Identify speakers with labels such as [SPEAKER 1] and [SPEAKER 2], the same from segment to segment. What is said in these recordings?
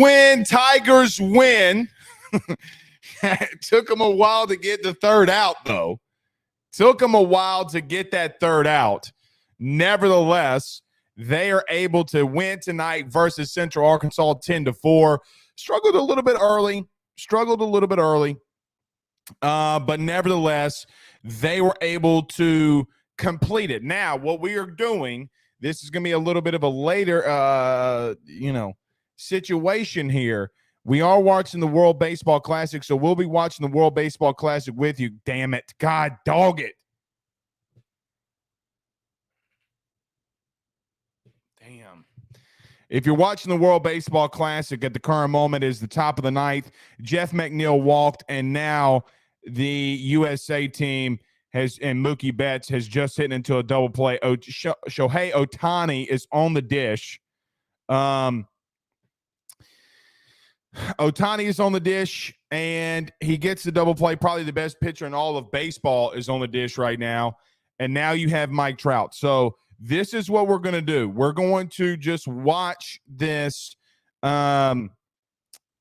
[SPEAKER 1] When Tigers win, it took them a while to get the third out, though. Took them a while to get that third out. Nevertheless, they are able to win tonight versus Central Arkansas 10-4. Struggled a little bit early. But nevertheless, they were able to complete it. Now, what we are doing, this is going to be a little bit of a later, situation here. We are watching the World Baseball Classic, so we'll be watching the World Baseball Classic with you. Damn it. God dog it. Damn. If you're watching the World Baseball Classic at the current moment, is the top of the ninth. Jeff McNeil walked, and now the USA team and Mookie Betts has just hit into a double play. Shohei Ohtani is on the dish. Ohtani is on the dish, and he gets the double play. Probably the best pitcher in all of baseball is on the dish right now. And now you have Mike Trout. So this is what we're going to do. We're going to just watch this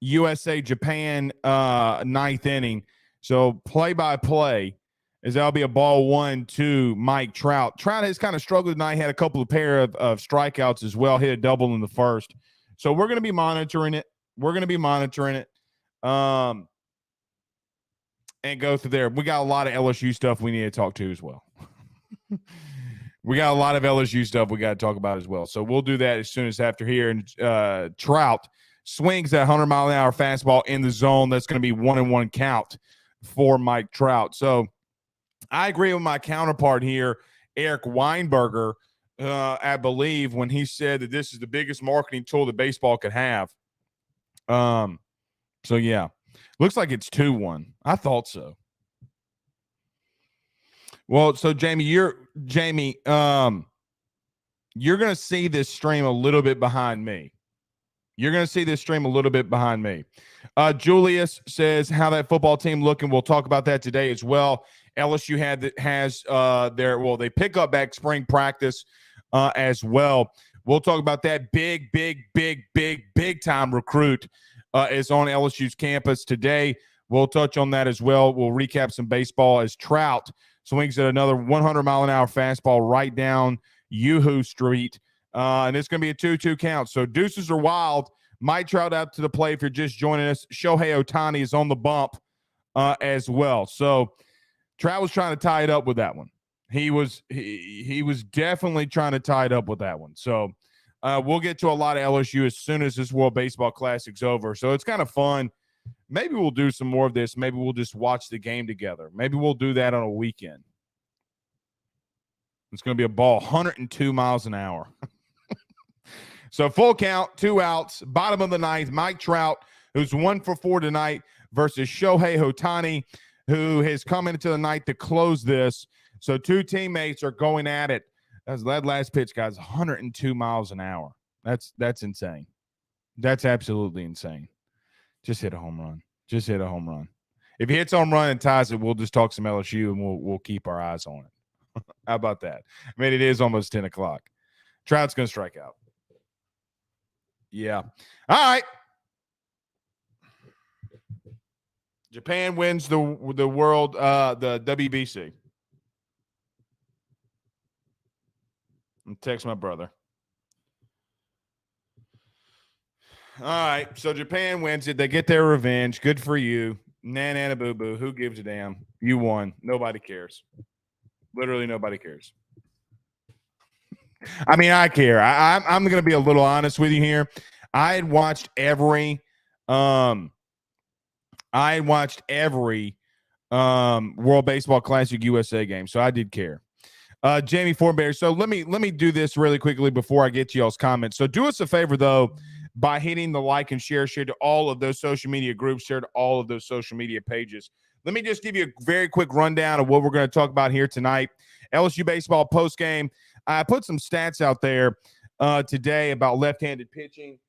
[SPEAKER 1] USA-Japan ninth inning. So play-by-play is that'll be a ball 1 to Mike Trout. Trout has kind of struggled tonight. Had a couple of pair of strikeouts as well. Hit a double in the first. So we're going to be monitoring it. And go through there. We got a lot of LSU stuff we need to talk to as well. We got a lot of LSU stuff we got to talk about as well. So we'll do that as soon as after here. And Trout swings that 100-mile-an-hour fastball in the zone. That's going to be 1-1 count for Mike Trout. So I agree with my counterpart here, Eric Weinberger, I believe, when he said that this is the biggest marketing tool that baseball could have. So yeah, looks like it's 2-1. I thought so. Well, so Jamie, you're going to see this stream a little bit behind me. Julius says how that football team looking. We'll talk about that today as well. LSU has they pick up back spring practice as well. We'll talk about that. Big time recruit is on LSU's campus today. We'll touch on that as well. We'll recap some baseball as Trout swings at another 100-mile-an-hour fastball right down Yoo-Hoo Street. And it's going to be a 2-2 count. So deuces are wild. Mike Trout out to the play if you're just joining us. Shohei Ohtani is on the bump as well. So Trout was trying to tie it up with that one. He was definitely trying to tie it up with that one. So we'll get to a lot of LSU as soon as this World Baseball Classic's over. So it's kind of fun. Maybe we'll do some more of this. Maybe we'll just watch the game together. Maybe we'll do that on a weekend. It's going to be a ball 102 miles an hour. So full count, 2 outs, bottom of the ninth. Mike Trout, who's 1 for 4 tonight, versus Shohei Ohtani, who has come into the ninth to close this. So 2 teammates are going at it. That's that last pitch, guys, 102 miles an hour. That's insane. That's absolutely insane. Just hit a home run. If he hits a home run and ties it, we'll just talk some LSU and we'll keep our eyes on it. How about that? I mean, it is almost 10 o'clock. Trout's going to strike out. Yeah. All right. Japan wins the world, the WBC. I'm text my brother. All right. So Japan wins it. They get their revenge. Good for you. Nana boo boo. Who gives a damn? You won. Nobody cares. Literally nobody cares. I mean, I care. I'm going to be a little honest with you here. I had watched every World Baseball Classic USA game, so I did care. Jamie Forbear. So let me do this really quickly before I get to y'all's comments. So do us a favor though, by hitting the like and share to all of those social media groups, share to all of those social media pages. Let me just give you a very quick rundown of what we're going to talk about here tonight. LSU baseball postgame. I put some stats out there today about left-handed pitching.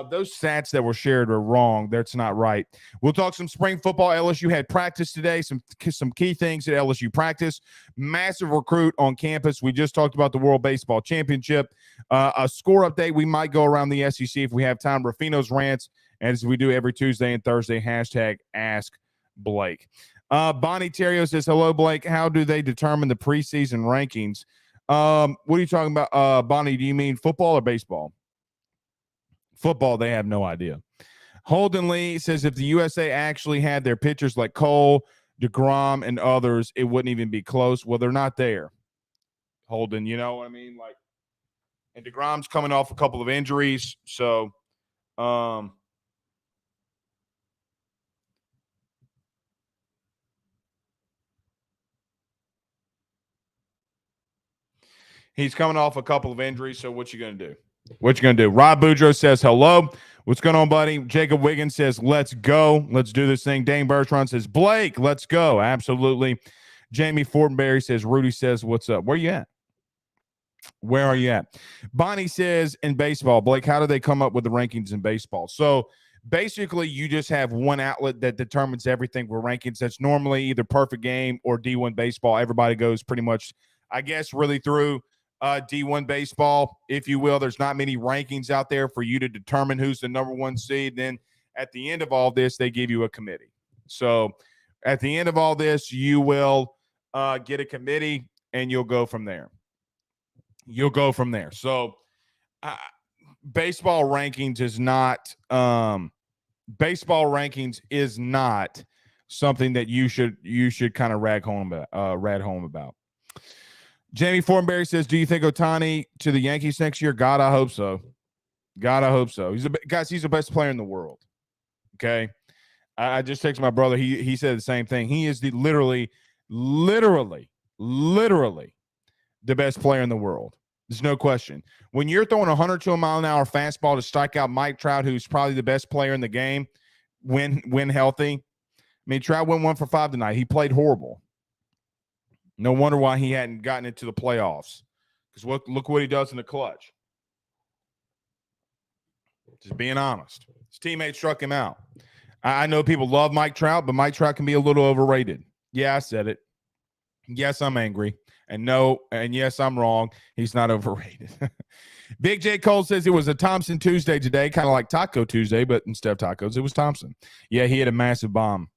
[SPEAKER 1] Those stats that were shared are wrong. That's not right. We'll talk some spring football. LSU had practice today. Some key things at LSU practice. Massive recruit on campus. We just talked about the World Baseball Championship. A score update. We might go around the SEC if we have time. Rafino's rants as we do every Tuesday and Thursday, hashtag Ask Blake. Bonnie Terrio says, hello, Blake. How do they determine the preseason rankings? What are you talking about? Bonnie, do you mean football or baseball? Football, they have no idea. Holden Lee says, if the USA actually had their pitchers like Cole, DeGrom, and others, it wouldn't even be close. Well, they're not there, Holden. You know what I mean? Like, and DeGrom's coming off a couple of injuries, so he's coming off a couple of injuries. So what you gonna do? What you gonna do? Rob Boudreaux says hello. What's going on, buddy? Jacob Wiggins says, let's go. Let's do this thing. Dane Bertrand says, Blake, let's go. Absolutely. Jamie Fortenberry says, Rudy says, what's up? Where you at? Where are you at? Bonnie says, in baseball, Blake, how do they come up with the rankings in baseball? So basically, you just have one outlet that determines everything for rankings. That's normally either Perfect Game or D1 Baseball. Everybody goes pretty much, I guess, really through D1 Baseball, if you will. There's not many rankings out there for you to determine who's the number one seed. Then at the end of all this, they give you a committee. So at the end of all this, you will get a committee and you'll go from there. So baseball rankings is not something that you should kind of rag home about. Jamie Fortenberry says, do you think Ohtani to the Yankees next year? God, I hope so. He's the best player in the world. Okay. I just texted my brother. He said the same thing. He is literally the best player in the world. There's no question. When you're throwing 100 to a mile an hour fastball to strike out Mike Trout, who's probably the best player in the game, when healthy. I mean, Trout went 1 for 5 tonight. He played horrible. No wonder why he hadn't gotten into the playoffs. Because look what he does in the clutch. Just being honest. His teammates struck him out. I know people love Mike Trout, but Mike Trout can be a little overrated. Yeah, I said it. Yes, I'm angry. And yes, I'm wrong. He's not overrated. Big J. Cole says it was a Thompson Tuesday today, kind of like Taco Tuesday, but instead of tacos, it was Thompson. Yeah, he had a massive bomb.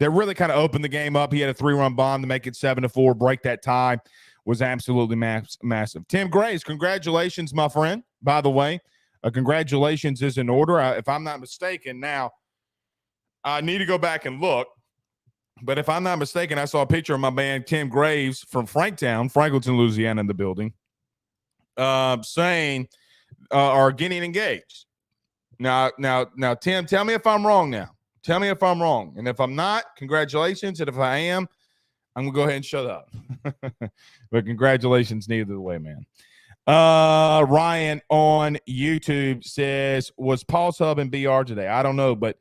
[SPEAKER 1] That really kind of opened the game up. He had a 3-run bomb to make it 7-4, break that tie. Was absolutely massive. Tim Grace, congratulations, my friend. By the way, congratulations is in order. If I'm not mistaken, now I need to go back and look. But if I'm not mistaken, I saw a picture of my man Tim Graves from Franktown, Franklinton, Louisiana, in the building, saying, are getting engaged. Now, Tim, tell me if I'm wrong now. Tell me if I'm wrong. And if I'm not, congratulations. And if I am, I'm going to go ahead and shut up. But congratulations neither way, man. Ryan on YouTube says, was Paul's Hub and BR today? I don't know, but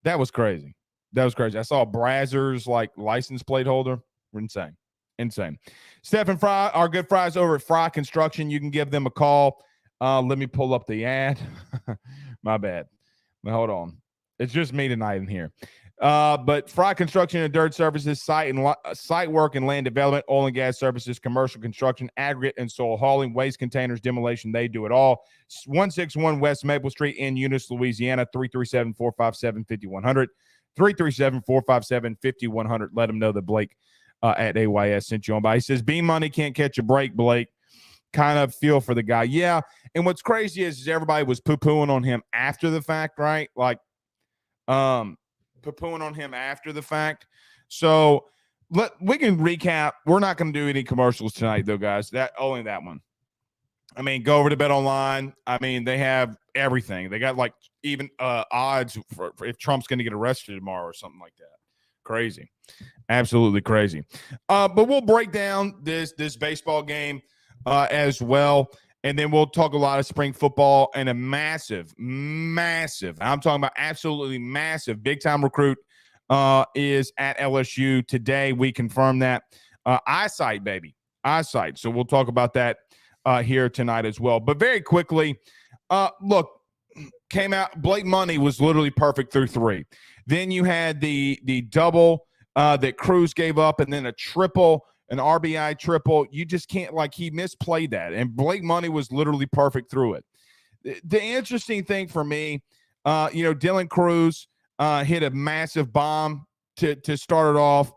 [SPEAKER 1] that was crazy. I saw Brazzers license plate holder. Insane. Stephen Fry, our good Fry's over at Fry Construction. You can give them a call. Let me pull up the ad. My bad. Now, hold on. It's just me tonight in here. But Fry Construction and Dirt Services, site work and land development, oil and gas services, commercial construction, aggregate and soil hauling, waste containers, demolition. They do it all. 161 West Maple Street in Eunice, Louisiana, 337-457-5100. 337-457-5100. Let them know that Blake at AYS sent you on by. He says, B Money can't catch a break, Blake. Kind of feel for the guy. Yeah. And what's crazy is everybody was poo-pooing on him after the fact, right? Poo-pooing on him after the fact. So we can recap. We're not going to do any commercials tonight, though, guys. Only that one. I mean, go over to Bet Online. I mean, they have everything. They got even odds for if Trump's going to get arrested tomorrow or something like that. Crazy. Absolutely crazy. But we'll break down this baseball game as well. And then we'll talk a lot of spring football and a massive, I'm talking about absolutely massive, big-time recruit is at LSU today. We confirm that. Eyesight, baby. Eyesight. So we'll talk about that here tonight as well. But very quickly, look, came out, Blake Money was literally perfect through 3. Then you had the double that Cruz gave up and then a triple, an RBI triple. You just can't, he misplayed that. And Blake Money was literally perfect through it. The interesting thing for me, Dylan Cruz hit a massive bomb to start it off.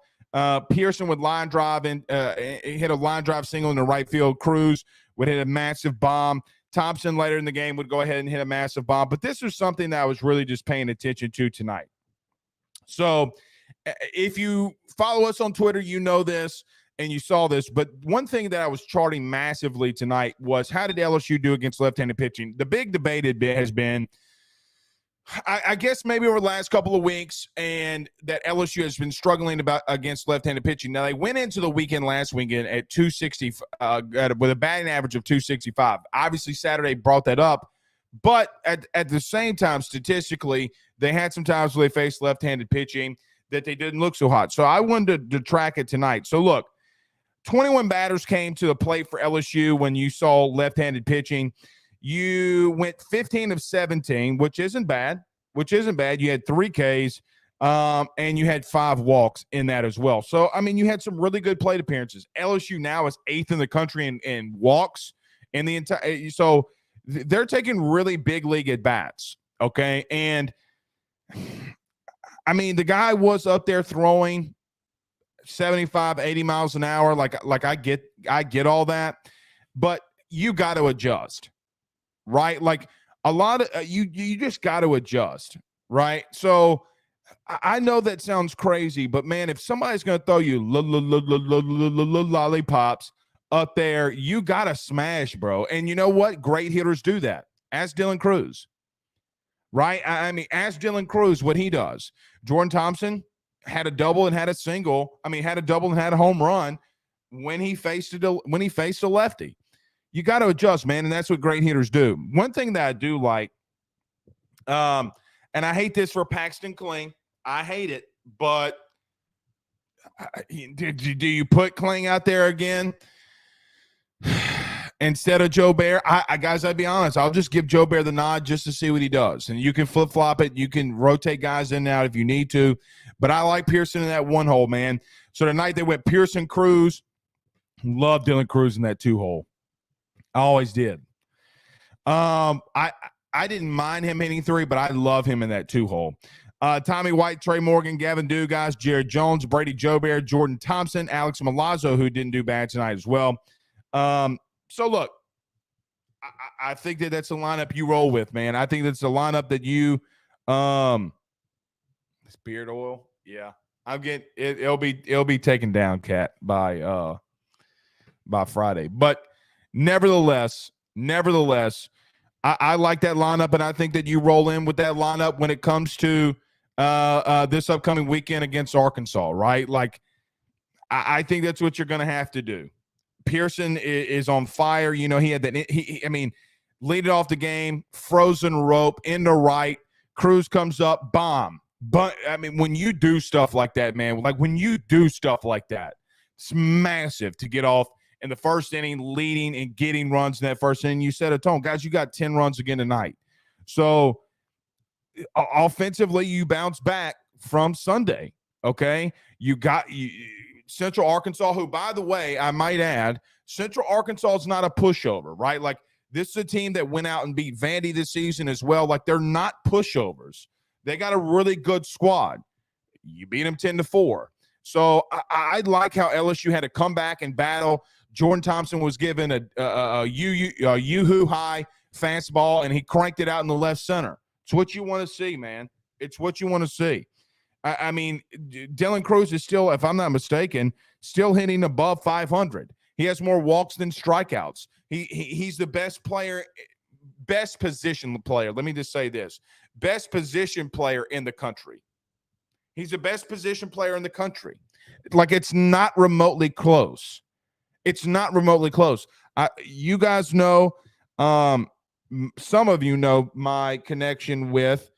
[SPEAKER 1] Pearson with line drive and hit a line drive single in the right field. Cruz would hit a massive bomb. Thompson later in the game would go ahead and hit a massive bomb. But this was something that I was really just paying attention to tonight. So if you follow us on Twitter, you know this and you saw this. But one thing that I was charting massively tonight was, how did LSU do against left-handed pitching? The big debate has been, I guess maybe over the last couple of weeks, and that LSU has been struggling against left-handed pitching. Now, they went into the weekend last weekend at 260 with a batting average of 265. Obviously, Saturday brought that up, but at the same time, statistically, they had some times where they faced left-handed pitching that they didn't look so hot. So I wanted to track it tonight. So look, 21 batters came to the plate for LSU when you saw left-handed pitching. You went 15 of 17, which isn't bad. You had 3 Ks, and you had 5 walks in that as well. So, I mean, you had some really good plate appearances. LSU now is 8th in the country in walks in the entire. So they're taking really big league at bats. Okay, and I mean, the guy was up there throwing 75, 80 miles an hour. Like I get all that, but you got to adjust. Right? Like a lot of you just got to adjust. Right? So I know that sounds crazy, but man, if somebody's going to throw you lollipops up there, you got to smash, bro. And you know what? Great hitters do that. Ask Dylan Cruz. Right? I mean, ask Dylan Cruz what he does. Jordan Thompson had a double and had a single. I mean, had a double and had a home run when he faced a lefty. You got to adjust, man, and that's what great hitters do. One thing that I do like, and I hate this for Paxton Kling. I hate it, but do you put Kling out there again instead of Joe Bear? Guys, I'd be honest. I'll just give Joe Bear the nod just to see what he does. And you can flip-flop it. You can rotate guys in and out if you need to. But I like Pearson in that 1 hole, man. So tonight they went Pearson, Cruz. Love Dylan Cruz in that 2 hole. I always did. I didn't mind him hitting 3, but I love him in that 2 hole. Tommy White, Trey Morgan, Gavin Dugas, Jared Jones, Brady Joubert, Jordan Thompson, Alex Milazzo, who didn't do bad tonight as well. So look, I think that's a lineup you roll with, man. I think that's a lineup that you this beard oil. Yeah. I'm getting it, it'll be taken down, Cat, by Friday. But Nevertheless, I like that lineup, and I think that you roll in with that lineup when it comes to this upcoming weekend against Arkansas, right? Like, I think that's what you're going to have to do. Pearson is on fire. You know, he had that. Lead it off the game, frozen rope into right. Cruz comes up, bomb. But I mean, when you do stuff like that, man, it's massive to get off in the first inning, leading and getting runs in that first inning. You set a tone. Guys, you got 10 runs again tonight. So offensively, you bounce back from Sunday, okay? You got Central Arkansas, who, by the way, I might add, Central Arkansas is not a pushover, right? Like, this is a team that went out and beat Vandy this season as well. Like, they're not pushovers. They got a really good squad. You beat them 10-4. So I like how LSU had to come back and battle. Jordan Thompson was given a yoo-hoo high fastball, and he cranked it out in the left center. It's what you want to see, man. It's what you want to see. I mean, Dylan Cruz is still, if I'm not mistaken, still hitting above 500. He has more walks than strikeouts. He's the best position player. Let me just say this. Best position player in the country. He's the best position player in the country. Like, it's not remotely close. It's not remotely close. You guys know, some of you know my connection with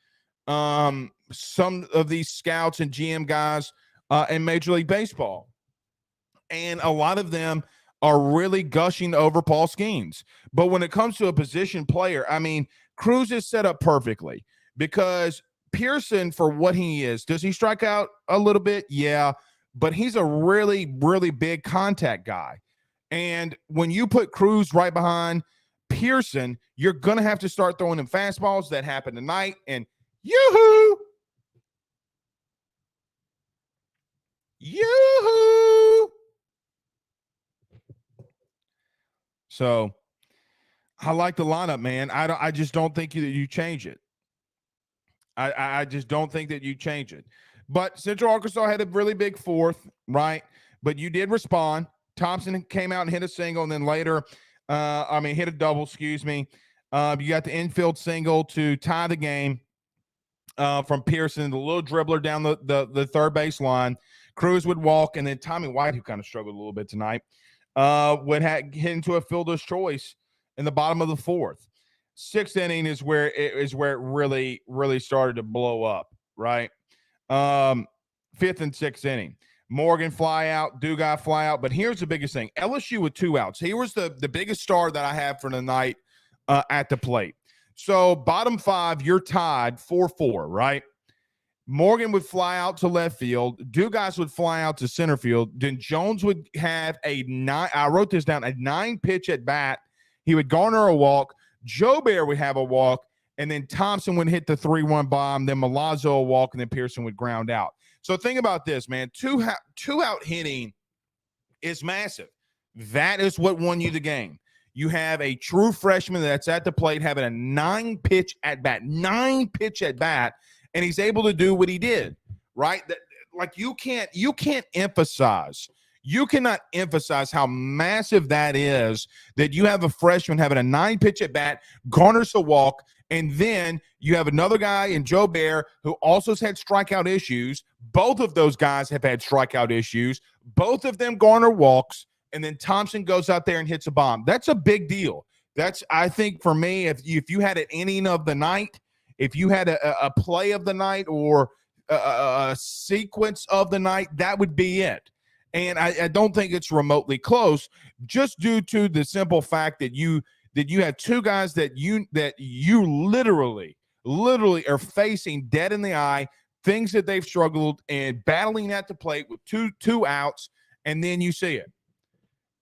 [SPEAKER 1] some of these scouts and GM guys in Major League Baseball. And a lot of them are really gushing over Paul Skeens. But when it comes to a position player, I mean, Cruz is set up perfectly because Pearson, for what he is, does he strike out a little bit? Yeah, but he's a really, really big contact guy. And when you put Cruz right behind Pearson, you're going to have to start throwing them fastballs. That happened tonight, and yoo-hoo! Yoo-hoo! So I like the lineup, man. I just don't think that you change it. I just don't think that you change it. But Central Arkansas had a really big fourth, right? But you did respond. Thompson came out and hit a single, and then later, hit a double, excuse me. You got the infield single to tie the game from Pearson, the little dribbler down the third base line. Cruz would walk, and then Tommy White, who kind of struggled a little bit tonight, would hit into a fielder's choice in the bottom of the fourth. Sixth inning is where it really, really started to blow up, right? Fifth and sixth inning. Morgan fly out, Dugas fly out. But here's the biggest thing. LSU with 2 outs. Here was the biggest star that I have for the night at the plate. So bottom 5, you're tied 4-4, right? Morgan would fly out to left field. Dugas would fly out to center field. Then Jones would have a 9 pitch at bat. He would garner a walk. Joe Bear would have a walk, and then Thompson would hit the 3-1 bomb. Then Milazzo a walk, and then Pearson would ground out. So think about this, man. Two out hitting is massive. That is what won you the game. You have a true freshman that's at the plate having a 9-pitch at bat, and he's able to do what he did, right? You cannot emphasize how massive that is, that you have a freshman having a 9-pitch at bat, garners a walk, and then you have another guy in Joe Bear who also has had strikeout issues. Both of those guys have had strikeout issues. Both of them garner walks, and then Thompson goes out there and hits a bomb. That's a big deal. That's, I think, for me, if you had an inning of the night, if you had a play of the night or a sequence of the night, that would be it. And I don't think it's remotely close, just due to the simple fact that you have 2 guys that you literally are facing dead in the eye, things that they've struggled and battling at the plate with two outs, and then you see it.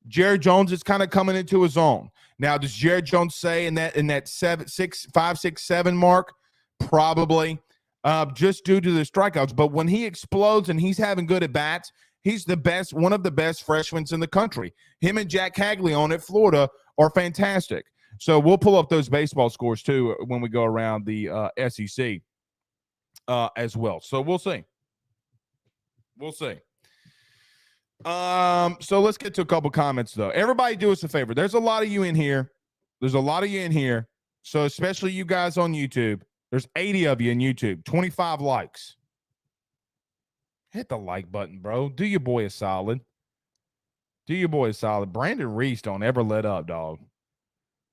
[SPEAKER 1] Jared Jones is kind of coming into his own. Now, does Jared Jones say in that 5, 6, 7 mark? Probably, just due to the strikeouts. But when he explodes and he's having good at bats, he's the best, one of the best freshmen in the country. Him and Jack Caglione at Florida are fantastic. So we'll pull up those baseball scores too when we go around the SEC as well. So we'll see. So let's get to a couple comments though. Everybody do us a favor. There's a lot of you in here. So especially you guys on YouTube. There's 80 of you in YouTube. 25 likes. Hit the like button, bro. Do your boy a solid. Brandon Reese don't ever let up, dog.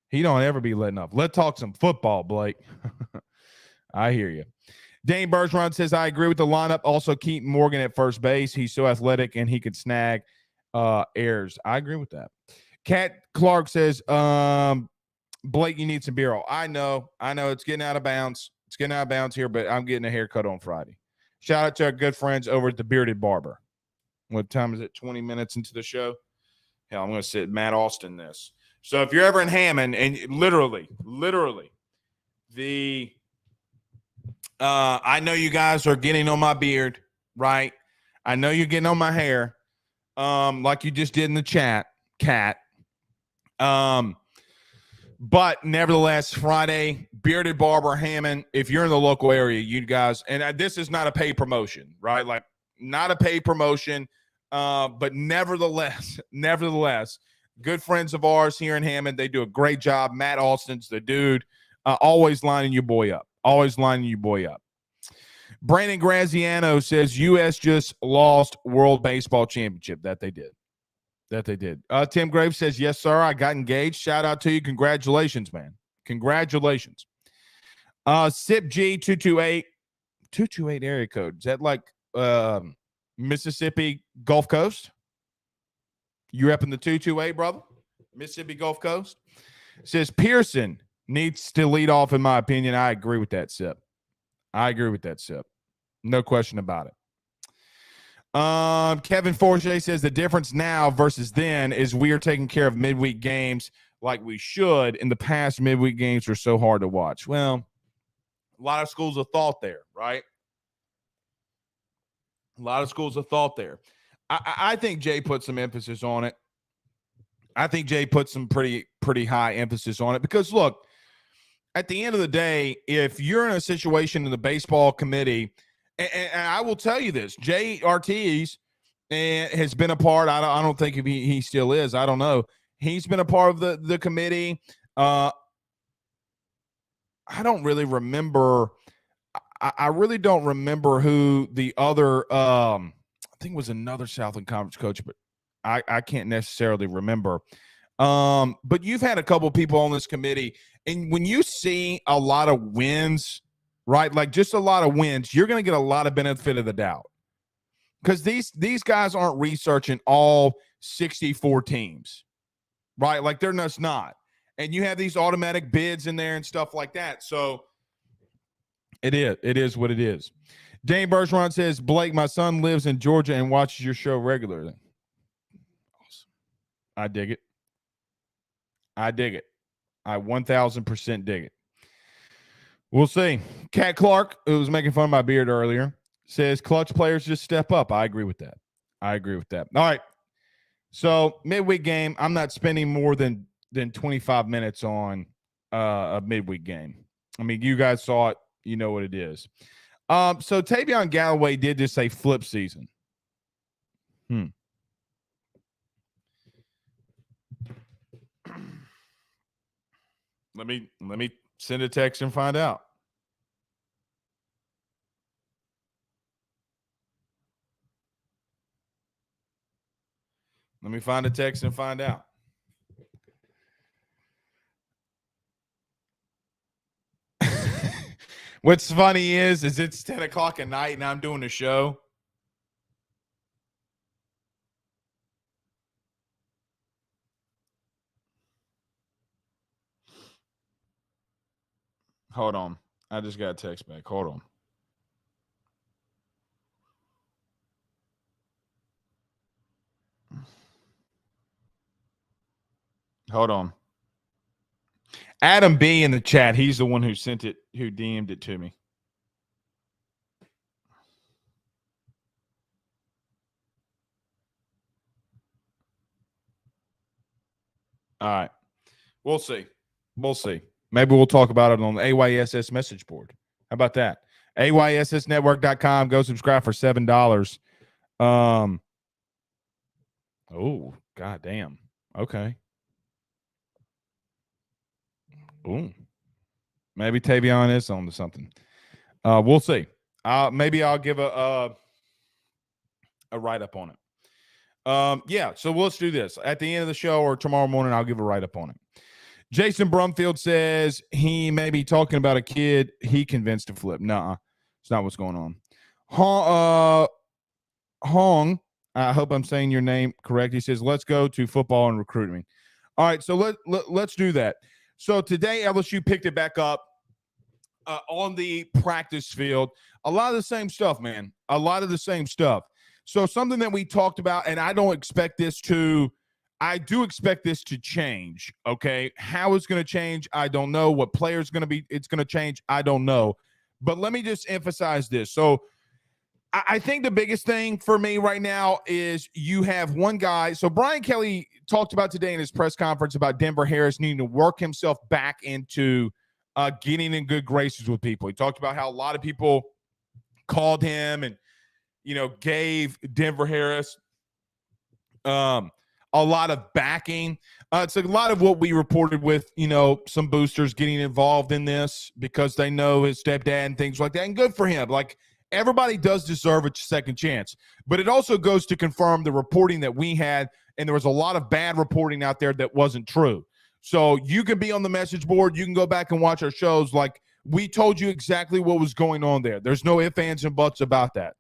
[SPEAKER 1] He don't ever be letting up. Let's talk some football, Blake. I hear you. Dane Bergeron says, I agree with the lineup. Also keep Morgan at first base. He's so athletic and he could snag errors. I agree with that. Kat Clark says, Blake, you need some beer. I know. It's getting out of bounds. Here, but I'm getting a haircut on Friday. Shout out to our good friends over at the Bearded Barber. What time is it? 20 minutes into the show? Hell, I'm going to sit Matt Austin this. So if you're ever in Hammond, and literally, I know you guys are getting on my beard, right? I know you're getting on my hair, like you just did in the chat, Kat. But nevertheless, Friday, Bearded Barber Hammond. If you're in the local area, you guys, and this is not a paid promotion, right? Like not a paid promotion, but nevertheless, good friends of ours here in Hammond. They do a great job. Matt Austin's the dude, always lining your boy up. Brandon Graziano says U.S. just lost World Baseball Championship. That they did. Tim Graves says, yes, sir, I got engaged. Shout out to you. Congratulations, man. Congratulations. Sip G 228 area code. Is that like Mississippi Gulf Coast? You repping the 228, brother? Mississippi Gulf Coast? Says Pearson needs to lead off, in my opinion. I agree with that, Sip. No question about it. Kevin Forget says the difference now versus then is we are taking care of midweek games like we should. In the past, midweek games are so hard to watch. Well, a lot of schools of thought there, right? A lot of schools of thought there. I think Jay put some emphasis on it. I think Jay put some pretty high emphasis on it because, look, at the end of the day, if you're in a situation in the baseball committee, and I will tell you this, Jay Ortiz has been a part. I don't think if he still is. I don't know. He's been a part of the committee. I don't really remember. I really don't remember who the other. I think it was another Southland Conference coach, but I can't necessarily remember. But you've had a couple of people on this committee, and when you see a lot of wins, right, like just a lot of wins, you're going to get a lot of benefit of the doubt because these guys aren't researching all 64 teams, right? Like they're just not. And you have these automatic bids in there and stuff like that. So it is what it is. Dane Bergeron says, Blake, my son lives in Georgia and watches your show regularly. Awesome. I dig it. I 1,000% dig it. We'll see. Cat Clark, who was making fun of my beard earlier, says clutch players just step up. I agree with that. All right. So midweek game, I'm not spending more than 25 minutes on a midweek game. I mean, you guys saw it. You know what it is. So Tavion Galloway did just say flip season. Let me send a text and find out. Let me find a text and find out. What's funny is it's 10 o'clock at night and I'm doing a show. Hold on. I just got a text back. Hold on. Hold on. Adam B in the chat. He's the one who sent it, who DM'd it to me. All right. We'll see. Maybe we'll talk about it on the AYSS message board. How about that? AYSSnetwork.com. Go subscribe for $7. Oh, goddamn. Okay. Ooh. Maybe Tavion is on to something. We'll see. Maybe I'll give a write-up on it. Yeah, so let's do this. At the end of the show or tomorrow morning, I'll give a write-up on it. Jason Brumfield says he may be talking about a kid he convinced to flip. Nuh-uh. It's not what's going on. Hong, I hope I'm saying your name correct. He says, let's go to football and recruiting. All right, so let's do that. So today, LSU picked it back up on the practice field. A lot of the same stuff, man. A lot of the same stuff. So something that we talked about, and I do expect this to change, okay? How it's going to change, I don't know. What player's going to be, it's going to change, I don't know. But let me just emphasize this. So I think the biggest thing for me right now is you have one guy. So Brian Kelly talked about today in his press conference about Denver Harris needing to work himself back into getting in good graces with people. He talked about how a lot of people called him and, gave Denver Harris a lot of backing. It's a lot of what we reported with, some boosters getting involved in this because they know his stepdad and things like that. And good for him. Like, everybody does deserve a second chance. But it also goes to confirm the reporting that we had, and there was a lot of bad reporting out there that wasn't true. So you can be on the message board. You can go back and watch our shows. Like, we told you exactly what was going on there. There's no ifs, ands, and buts about that.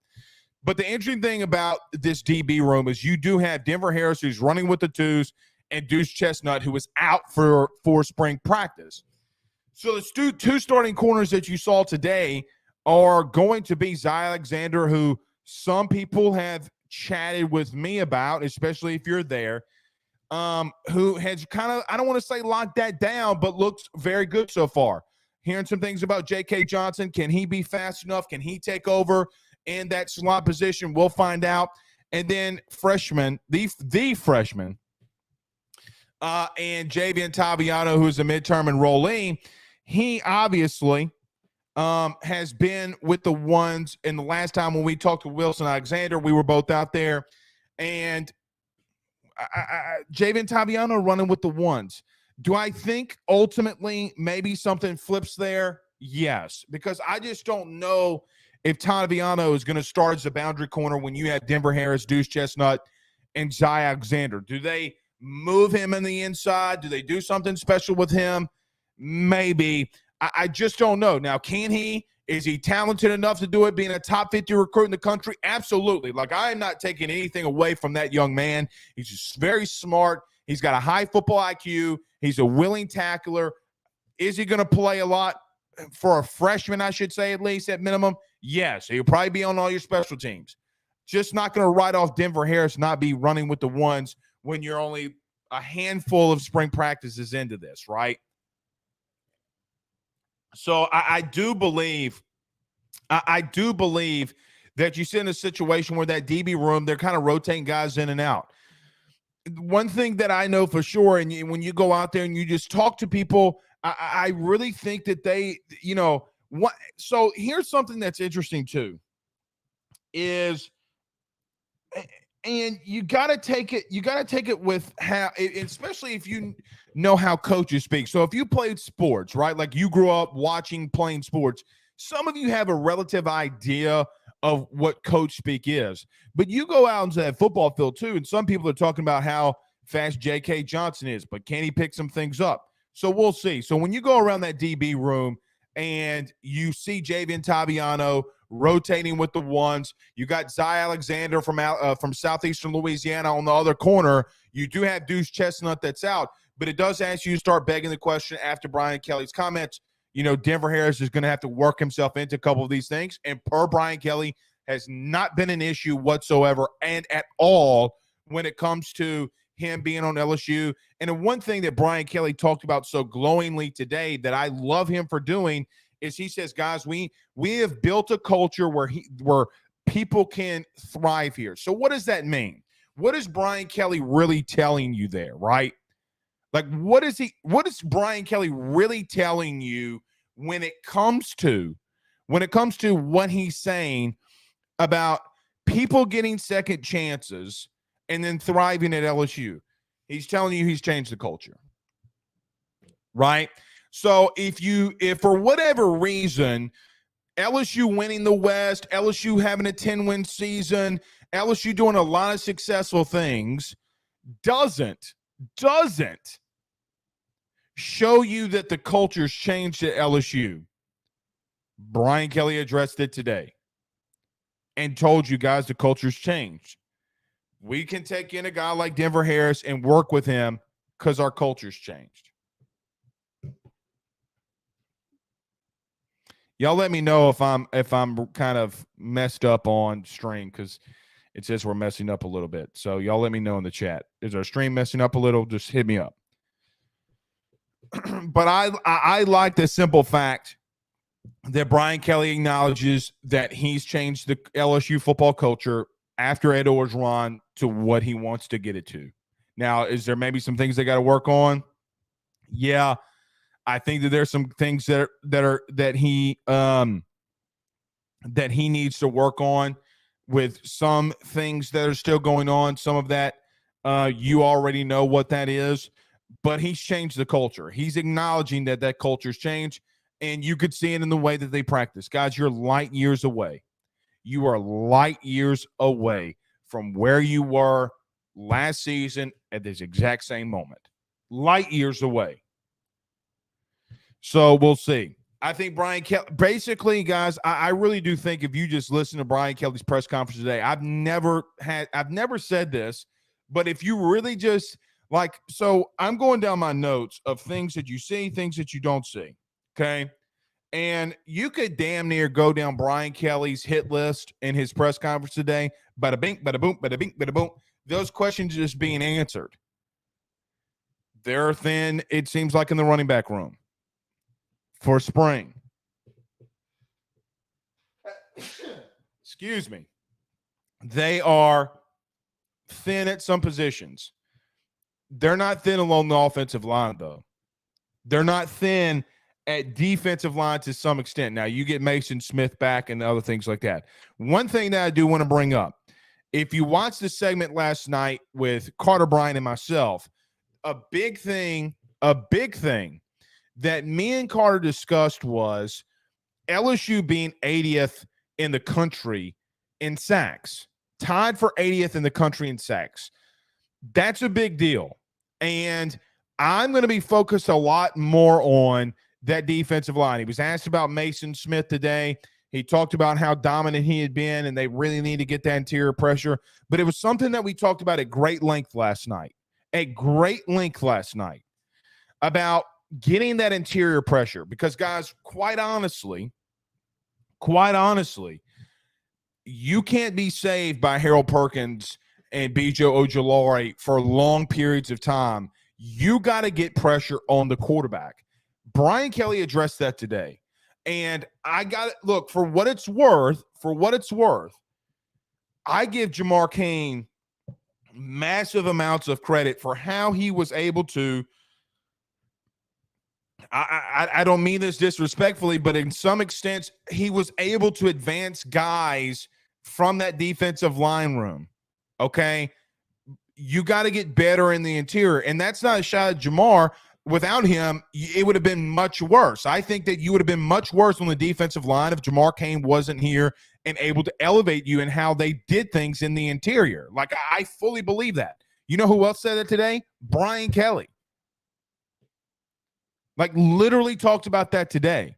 [SPEAKER 1] But the interesting thing about this DB room is you do have Denver Harris, who's running with the twos, and Deuce Chestnut, who is out for spring practice. So the two starting corners that you saw today are going to be Zy Alexander, who some people have chatted with me about, especially if you're there. who has kind of, I don't want to say locked that down, but looks very good so far. Hearing some things about J.K. Johnson. Can he be fast enough? Can he take over in that slot position? We'll find out. And then freshman, the freshman, and Javian Taviano, who's a midterm enrollee, he obviously has been with the ones. And the last time when we talked to Wilson Alexander, we were both out there. And Javian Taviano running with the ones. Do I think ultimately maybe something flips there? Yes, because I just don't know if Taviano is going to start as a boundary corner when you have Denver Harris, Deuce Chestnut, and Zy Alexander. Do they move him in the inside? Do they do something special with him? Maybe. I just don't know. Now, can he? Is he talented enough to do it, being a top 50 recruit in the country? Absolutely. Like, I am not taking anything away from that young man. He's just very smart. He's got a high football IQ. He's a willing tackler. Is he going to play a lot for a freshman, I should say, at least at minimum? Yes. He'll probably be on all your special teams. Just not going to write off Denver Harris not be running with the ones when you're only a handful of spring practices into this, right? So I do believe that you sit in a situation where that DB room, they're kind of rotating guys in and out. One thing that I know for sure, and when you go out there and you just talk to people, I really think that they, what. So here's something that's interesting too, is, and you got to take it with how, especially if you know how coaches speak. So if you played sports, right, like you grew up playing sports, some of you have a relative idea of what coach speak is. But you go out into that football field too, and some people are talking about how fast J.K. Johnson is, but can he pick some things up? So we'll see. So when you go around that DB room and you see Javian Taviano rotating with the ones, you got Zy Alexander from southeastern Louisiana on the other corner. You do have Deuce Chestnut that's out, but it does ask you to start begging the question after Brian Kelly's comments. Denver Harris is going to have to work himself into a couple of these things, and per Brian Kelly, has not been an issue whatsoever and at all when it comes to him being on LSU. And the one thing that Brian Kelly talked about so glowingly today that I love him for doing is he says, guys, we have built a culture where people can thrive here. So what does that mean? What is Brian Kelly really telling you there, right? Like, what is Brian Kelly really telling you when it comes to what he's saying about people getting second chances and then thriving at LSU? He's telling you he's changed the culture, right? So if for whatever reason, LSU winning the West, LSU having a 10-win season, LSU doing a lot of successful things, doesn't show you that the culture's changed at LSU. Brian Kelly addressed it today and told you guys the culture's changed. We can take in a guy like Denver Harris and work with him because our culture's changed. Y'all let me know if I'm kind of messed up on stream, because it says we're messing up a little bit. So y'all let me know in the chat. Is our stream messing up a little? Just hit me up. But I like the simple fact that Brian Kelly acknowledges that he's changed the LSU football culture after Ed Orgeron to what he wants to get it to. Now, is there maybe some things they got to work on? Yeah, I think that there's some things that he needs to work on, with some things that are still going on. Some of that you already know what that is, but he's changed the culture. He's acknowledging that culture's changed, and you could see it in the way that they practice. Guys, you're light years away. You are light years away from where you were last season at this exact same moment. Light years away. So we'll see. I think Brian Kelly, basically, guys, I really do think if you just listen to Brian Kelly's press conference today, I've never said this, but if you really just so I'm going down my notes of things that you see, things that you don't see. Okay. And you could damn near go down Brian Kelly's hit list in his press conference today. Bada bing, bada boom, bada bing, bada boom. Those questions just being answered. They're thin, it seems like, in the running back room for spring. Excuse me. They are thin at some positions. They're not thin along the offensive line, though. They're not thin at defensive line to some extent. Now, you get Mason Smith back and other things like that. One thing that I do want to bring up, if you watched the segment last night with Carter Bryant and myself, a big thing that me and Carter discussed was LSU being 80th in the country in sacks, tied for 80th in the country in sacks. That's a big deal. And I'm going to be focused a lot more on that defensive line. He was asked about Mason Smith today. He talked about how dominant he had been, and they really need to get that interior pressure. But it was something that we talked about at great length last night. About getting that interior pressure. Because, guys, quite honestly, you can't be saved by Harold Perkins and B.J. Ojulari for long periods of time. You got to get pressure on the quarterback. Brian Kelly addressed that today. And I got it. Look, for what it's worth, I give Jamar Cain massive amounts of credit for how he was able to, I don't mean this disrespectfully, but in some extent, he was able to advance guys from that defensive line room. Okay? You got to get better in the interior. And that's not a shot at Jamar. Without him, it would have been much worse. I think that you would have been much worse on the defensive line if Jamar Cain wasn't here and able to elevate you in how they did things in the interior. Like, I fully believe that. You know who else said it today? Brian Kelly. Like, literally talked about that today.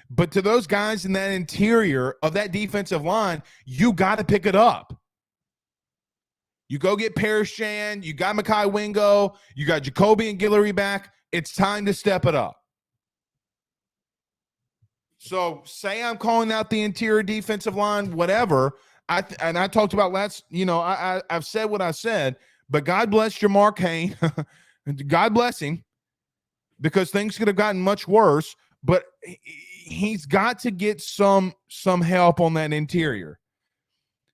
[SPEAKER 1] But to those guys in that interior of that defensive line, you got to pick it up. You go get Paris Chan, you got Mekhi Wingo, you got Jacoby and Guillory back. It's time to step it up. So say I'm calling out the interior defensive line, whatever. I talked about I've said what I said, but God bless Jamar Cain. God bless him, because things could have gotten much worse, but he's got to get some help on that interior.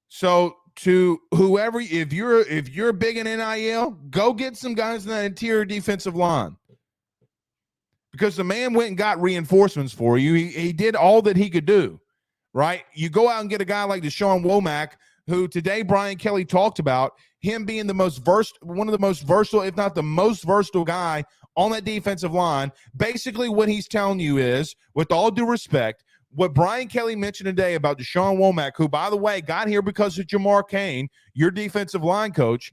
[SPEAKER 1] So to whoever, if you're big in NIL, go get some guys in that interior defensive line, because the man went and got reinforcements for you. He did all that he could do, right? You go out and get a guy like Deshaun Womack, who today Brian Kelly talked about him being one of the most versatile, if not the most versatile guy on that defensive line. Basically what he's telling you is, with all due respect, what Brian Kelly mentioned today about Deshaun Womack, who, by the way, got here because of Jamar Cain, your defensive line coach,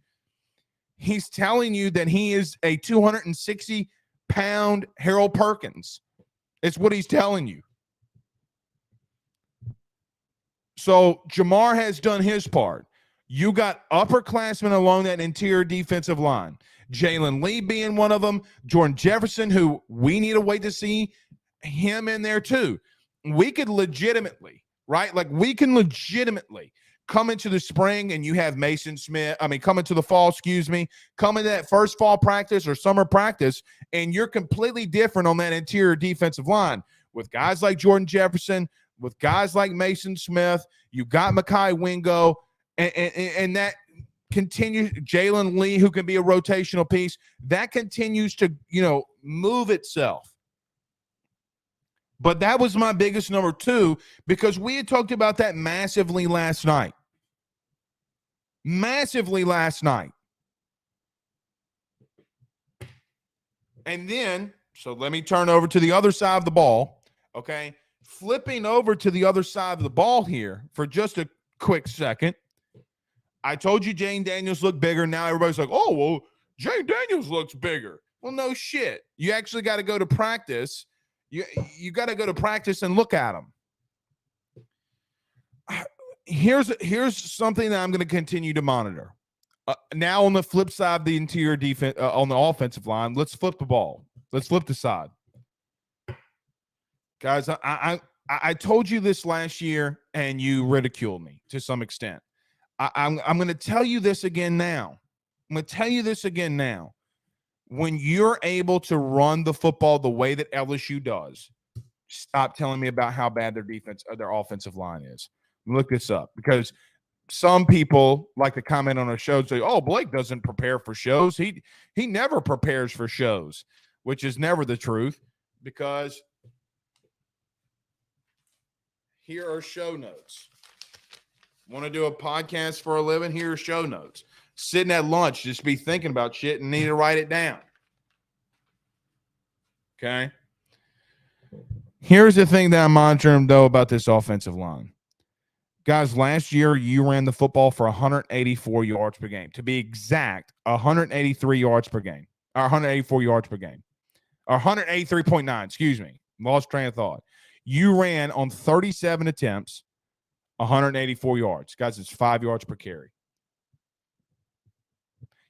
[SPEAKER 1] he's telling you that he is a 260-pound Harold Perkins. It's what he's telling you. So Jamar has done his part. You got upperclassmen along that interior defensive line. Jalen Lee being one of them. Jordan Jefferson, who we need to wait to see him in there too. We could legitimately, right? Like, we can legitimately come into the spring and you have Mason Smith. Come into the fall, come into that first fall practice or summer practice, and you're completely different on that interior defensive line with guys like Jordan Jefferson, with guys like Mason Smith. You got Mekhi Wingo, and that continues. Jalen Lee, who can be a rotational piece, that continues to, move itself. But that was my biggest number two, because we had talked about that massively last night. And then, so let me turn over to the other side of the ball, okay? Flipping over to the other side of the ball here for just a quick second. I told you Jane Daniels looked bigger. Now everybody's like, oh, well, Jane Daniels looks bigger. Well, no shit. You actually got to go to practice. You got to go to practice and look at them. Here's something that I'm going to continue to monitor. Now on the flip side of the interior defense, on the offensive line, let's flip the ball. Let's flip the side. Guys, I told you this last year, and you ridiculed me to some extent. I'm going to tell you this again now. when you're able to run the football the way that LSU does, stop telling me about how bad their defense or their offensive line is. Look this up, because some people like to comment on our show and say, "Oh, Blake doesn't prepare for shows. He never prepares for shows," which is never the truth, because here are show notes. Want to do a podcast for a living? Here are show notes. Sitting at lunch, just be thinking about shit and need to write it down. Okay. Here's the thing that I'm monitoring, though, about this offensive line. Guys, last year you ran the football for 184 yards per game. To be exact, 183 yards per game. Or 184 yards per game. Or 183.9, excuse me. Lost train of thought. You ran on 37 attempts, 184 yards. Guys, it's 5 yards per carry.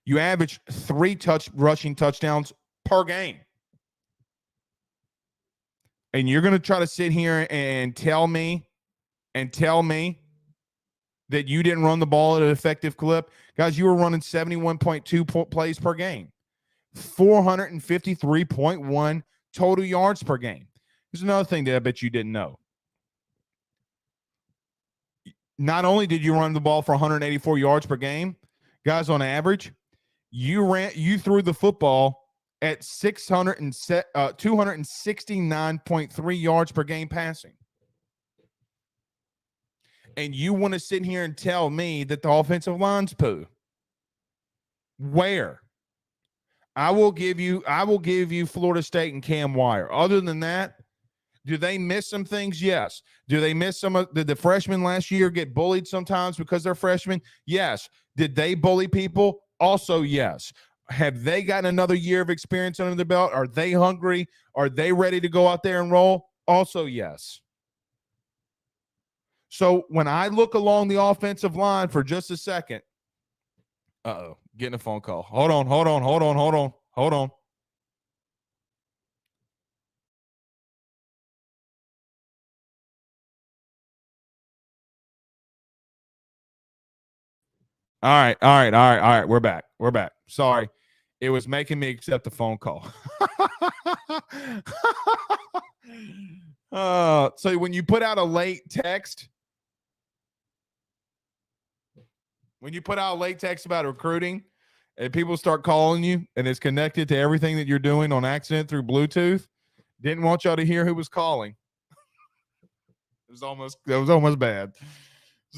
[SPEAKER 1] You average 3 rushing touchdowns per game. And you're going to try to sit here and tell me that you didn't run the ball at an effective clip. Guys, you were running 71.2 plays per game. 453.1 total yards per game. Here's another thing that I bet you didn't know. Not only did you run the ball for 184 yards per game, guys, on average, you threw the football at 269.3 yards per game passing. And you want to sit here and tell me that the offensive line's poo? Where? I will give you Florida State and Cam Wire. Other than that, do they miss some things? Yes. Do they miss some of did the freshmen last year get bullied sometimes because they're freshmen? Yes. Did they bully people? Also, yes. Have they gotten another year of experience under their belt? Are they hungry? Are they ready to go out there and roll? Also, yes. So when I look along the offensive line for just a second, getting a phone call. Hold on. All right. We're back. Sorry. It was making me accept the phone call. So when you put out a late text, about recruiting and people start calling you and it's connected to everything that you're doing on accident through Bluetooth, didn't want y'all to hear who was calling. It was almost bad. It was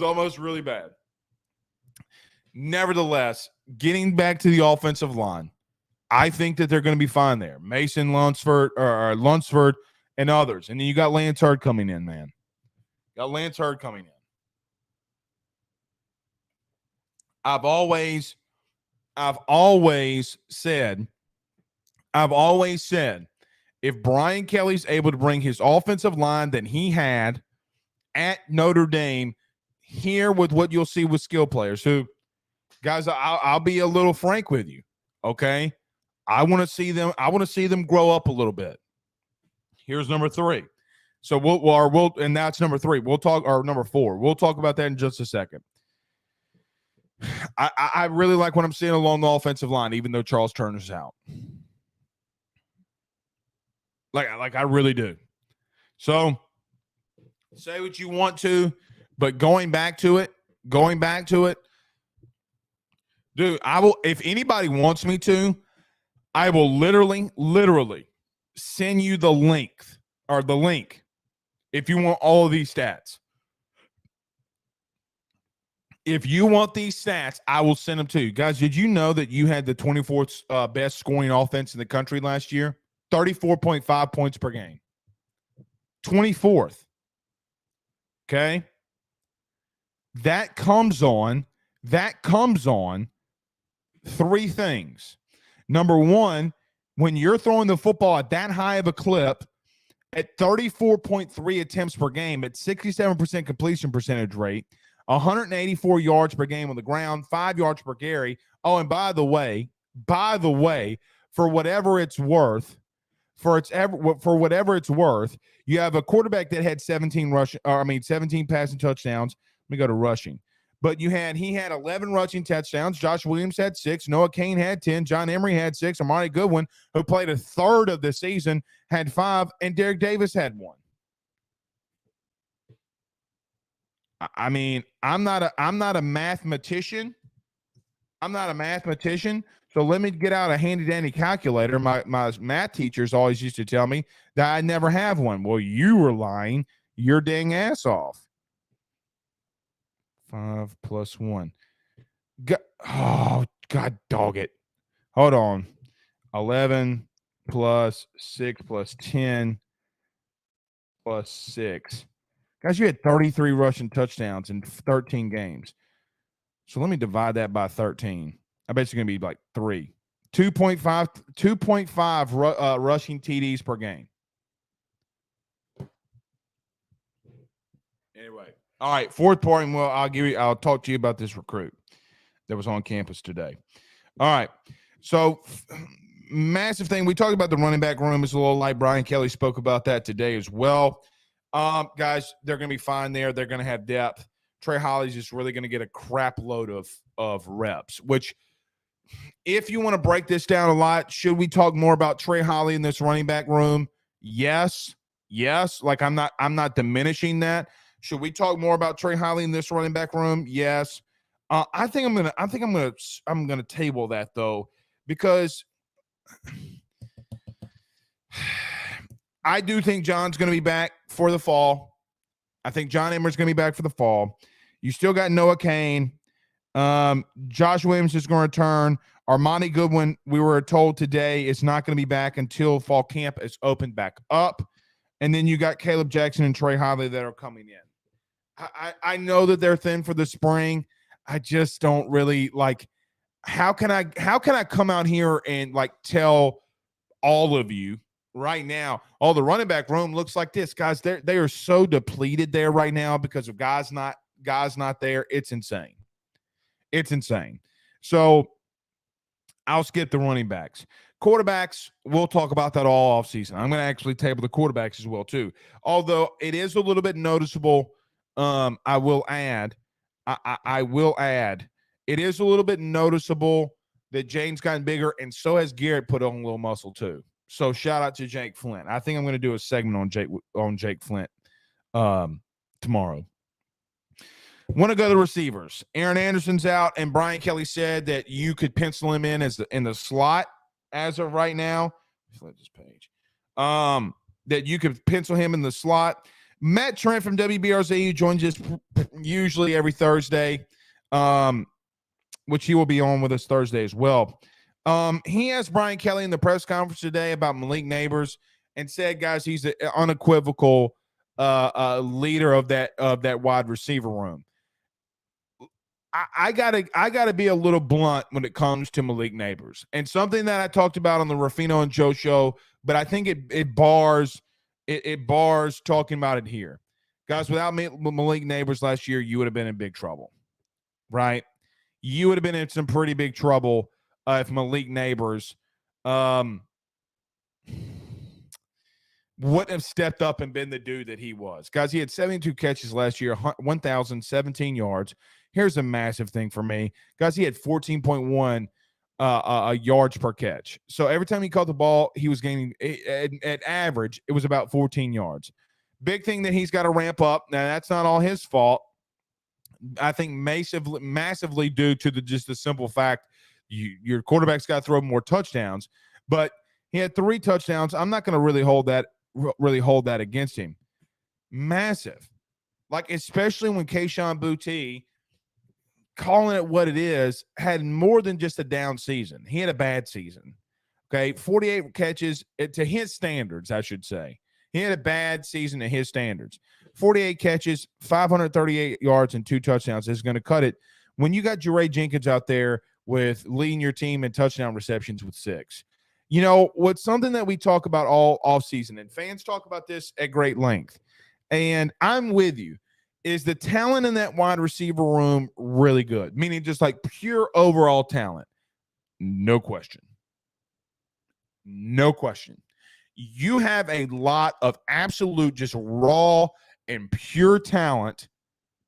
[SPEAKER 1] almost really bad. Nevertheless, getting back to the offensive line, I think that they're going to be fine there. Mason Lunsford or Lunsford and others. And then you got Lance Hurd coming in, man. I've always said, if Brian Kelly's able to bring his offensive line that he had at Notre Dame here with what you'll see with skill players who, guys, I'll be a little frank with you, okay? I want to see them grow up a little bit. Here's number 3. So and that's number 3. Number 4. We'll talk about that in just a second. I really like what I'm seeing along the offensive line, even though Charles Turner's out. Like I really do. So say what you want to, but going back to it, dude, I will, if anybody wants me to, I will literally send you the link if you want all of these stats. If you want these stats, I will send them to you. Guys, did you know that you had the 24th best scoring offense in the country last year? 34.5 points per game. 24th. Okay? That comes on 3 things. Number 1, when you're throwing the football at that high of a clip, at 34.3 attempts per game, at 67% completion percentage rate, 184 yards per game on the ground, 5 yards per carry. Oh, and by the way, for whatever it's worth, you have a quarterback that had 17 passing touchdowns. Let me go to rushing. But he had 11 rushing touchdowns. Josh Williams had 6. Noah Cain had 10. John Emery had 6. Amari Goodwin, who played a third of the season, had 5. And Derek Davis had 1. I mean, I'm not a mathematician. So let me get out a handy dandy calculator. My math teachers always used to tell me that I never have one. Well, you were lying your dang ass off. 5 plus 1. God dog it. Hold on. 11 plus 6 plus 10 plus 6. Guys, you had 33 rushing touchdowns in 13 games. So let me divide that by 13. I bet it's going to be like 3. 2.5 rushing TDs per game. Anyway. All right, fourth point. Well, I'll talk to you about this recruit that was on campus today. All right. So massive thing. We talked about the running back room. It's a little light. Brian Kelly spoke about that today as well. Guys, they're going to be fine there. They're going to have depth. Trey Holly's just really going to get a crap load of reps, which if you want to break this down a lot, should we talk more about Trey Holly in this running back room? Yes. Like I'm not diminishing that. Should we talk more about Trey Holly in this running back room? Yes. I think I'm gonna table that though, because I do think John's going to be back for the fall. I think John Emery's going to be back for the fall. You still got Noah Cain. Josh Williams is going to return. Armani Goodwin, we were told today, is not going to be back until fall camp is opened back up. And then you got Caleb Jackson and Trey Holly that are coming in. I know that they're thin for the spring. I just don't really like. How can I come out here and like tell all of you right now, the running back room looks like this, guys? They are so depleted there right now because of guys not there. It's insane. So I'll skip the running backs. Quarterbacks, we'll talk about that all offseason. I'm going to actually table the quarterbacks as well too. Although it is a little bit noticeable, I will add, it is a little bit noticeable that Jane's gotten bigger, and so has Garrett put on a little muscle too. So shout out to Jake Flint. I think I'm going to do a segment on Jake Flint tomorrow. Want to go to the receivers. Aaron Anderson's out, and Brian Kelly said that you could pencil him in in the slot as of right now. Flip this page. That you could pencil him in the slot. Matt Trent from WBRZ joins us usually every Thursday, which he will be on with us Thursday as well. He asked Brian Kelly in the press conference today about Malik Neighbors and said, guys, he's an unequivocal leader of that wide receiver room. I gotta be a little blunt when it comes to Malik Neighbors, and something that I talked about on the Ruffino and Joe show, but I think it bars talking about it here, guys. Without Malik Neighbors last year, you would have been in big trouble, right? You would have been in some pretty big trouble if Malik Neighbors wouldn't have stepped up and been the dude that he was. Guys, he had 72 catches last year, 1,017 yards. Here's a massive thing for me. Guys, he had 14.1 yards per catch. So every time he caught the ball, he was gaining, at average, it was about 14 yards. Big thing that he's got to ramp up. Now, that's not all his fault. I think massively due to just the simple fact your quarterback's got to throw more touchdowns. But he had 3 touchdowns. I'm not going to really hold that against him. Massive. Like, especially when Kayshon Boutte, calling it what it is, had more than just a down season. He had a bad season. Okay, 48 catches to his standards, I should say. He had a bad season to his standards. 48 catches, 538 yards, and 2 touchdowns is going to cut it when you got Jeray Jenkins out there with leading your team in touchdown receptions with 6. You know, what's something that we talk about all offseason, and fans talk about this at great length, and I'm with you, is the talent in that wide receiver room really good? Meaning just like pure overall talent. No question. You have a lot of absolute just raw and pure talent,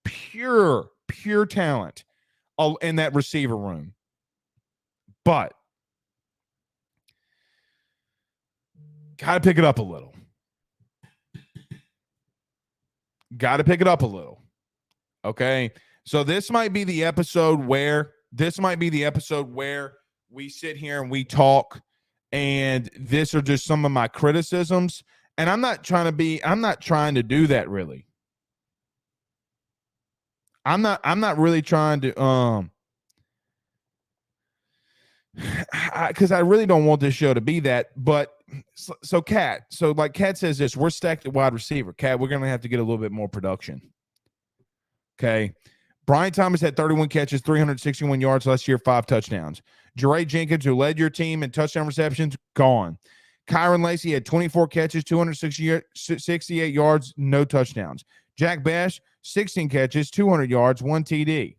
[SPEAKER 1] pure pure talent in that receiver room. But got to pick it up a little. Okay. So this might be the episode where we sit here and we talk, and this are just some of my criticisms. And I'm not trying to do that really. I'm not really trying to, because I really don't want this show to be that. But so Kat says this: we're stacked at wide receiver. Kat, we're gonna have to get a little bit more production. Okay. Brian Thomas had 31 catches, 361 yards last year, 5 touchdowns. Jeray Jenkins, who led your team in touchdown receptions, gone. Kyron Lacey had 24 catches, 268 yards, no touchdowns. Jack Bash, 16 catches, 200 yards, 1 TD.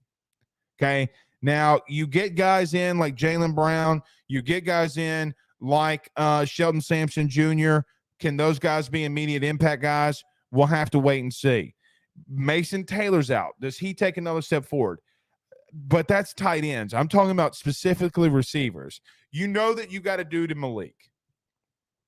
[SPEAKER 1] Okay. Now, you get guys in like Jaylen Brown. You get guys in like Sheldon Sampson Jr. Can those guys be immediate impact guys? We'll have to wait and see. Mason Taylor's out. Does he take another step forward? But that's tight ends. I'm talking about specifically receivers. You know that you got a dude in Malik,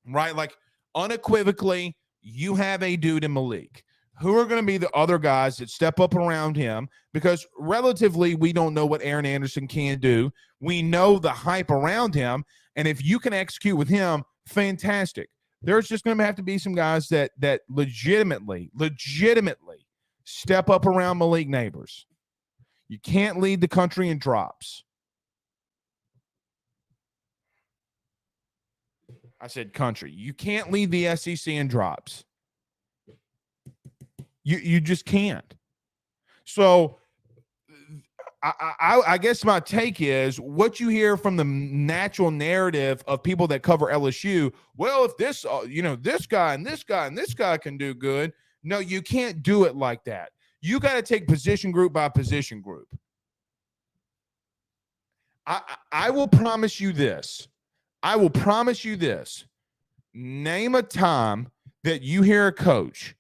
[SPEAKER 1] right? Like unequivocally, you have a dude in Malik. Who are going to be the other guys that step up around him? Because relatively, we don't know what Aaron Anderson can do. We know the hype around him. And if you can execute with him, fantastic. There's just going to have to be some guys that legitimately step up around Malik Neighbors. You can't lead the country in drops. I said country. You can't lead the SEC in drops. You just can't. So I guess my take is what you hear from the natural narrative of people that cover LSU. Well, if this, this guy and this guy and this guy can do good. No, you can't do it like that. You got to take position group by position group. I will promise you this. Name a time that you hear a coach.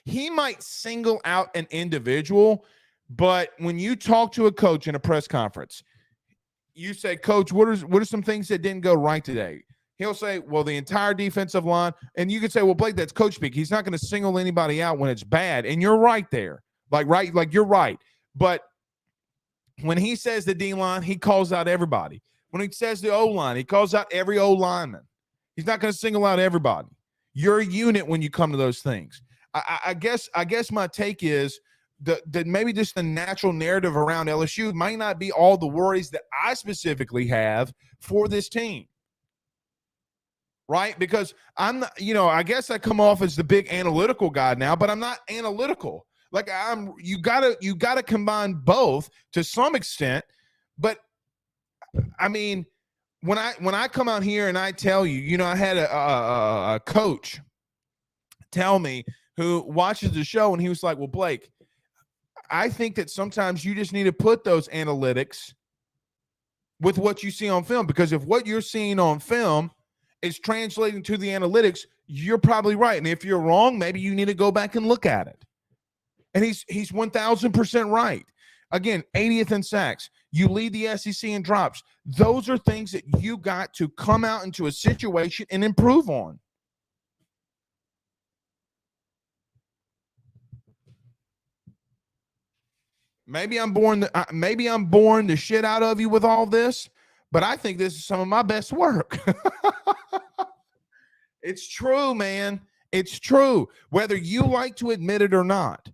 [SPEAKER 1] He might single out an individual, but when you talk to a coach in a press conference, you say, Coach, what are some things that didn't go right today? He'll say, well, the entire defensive line. And you could say, well, Blake, that's coach speak. He's not going to single anybody out when it's bad. And you're right there. Like you're right. But when he says the D-line, he calls out everybody. When he says the O-line, he calls out every O-lineman. He's not going to single out everybody. You're a unit when you come to those things. I guess my take is that maybe just the natural narrative around LSU might not be all the worries that I specifically have for this team. Right? Because I'm not, I guess I come off as the big analytical guy now, but I'm not analytical. Like you gotta combine both to some extent. But I mean, when I come out here and I tell you, I had a coach tell me who watches the show, and he was like, well, Blake, I think that sometimes you just need to put those analytics with what you see on film, because if what you're seeing on film is translating to the analytics, you're probably right. And if you're wrong, maybe you need to go back and look at it. And he's 1,000% right. Again, 80th in sacks. You lead the SEC in drops. Those are things that you got to come out into a situation and improve on. Maybe I'm boring the shit out of you with all this, but I think this is some of my best work. It's true, man. It's true. Whether you like to admit it or not,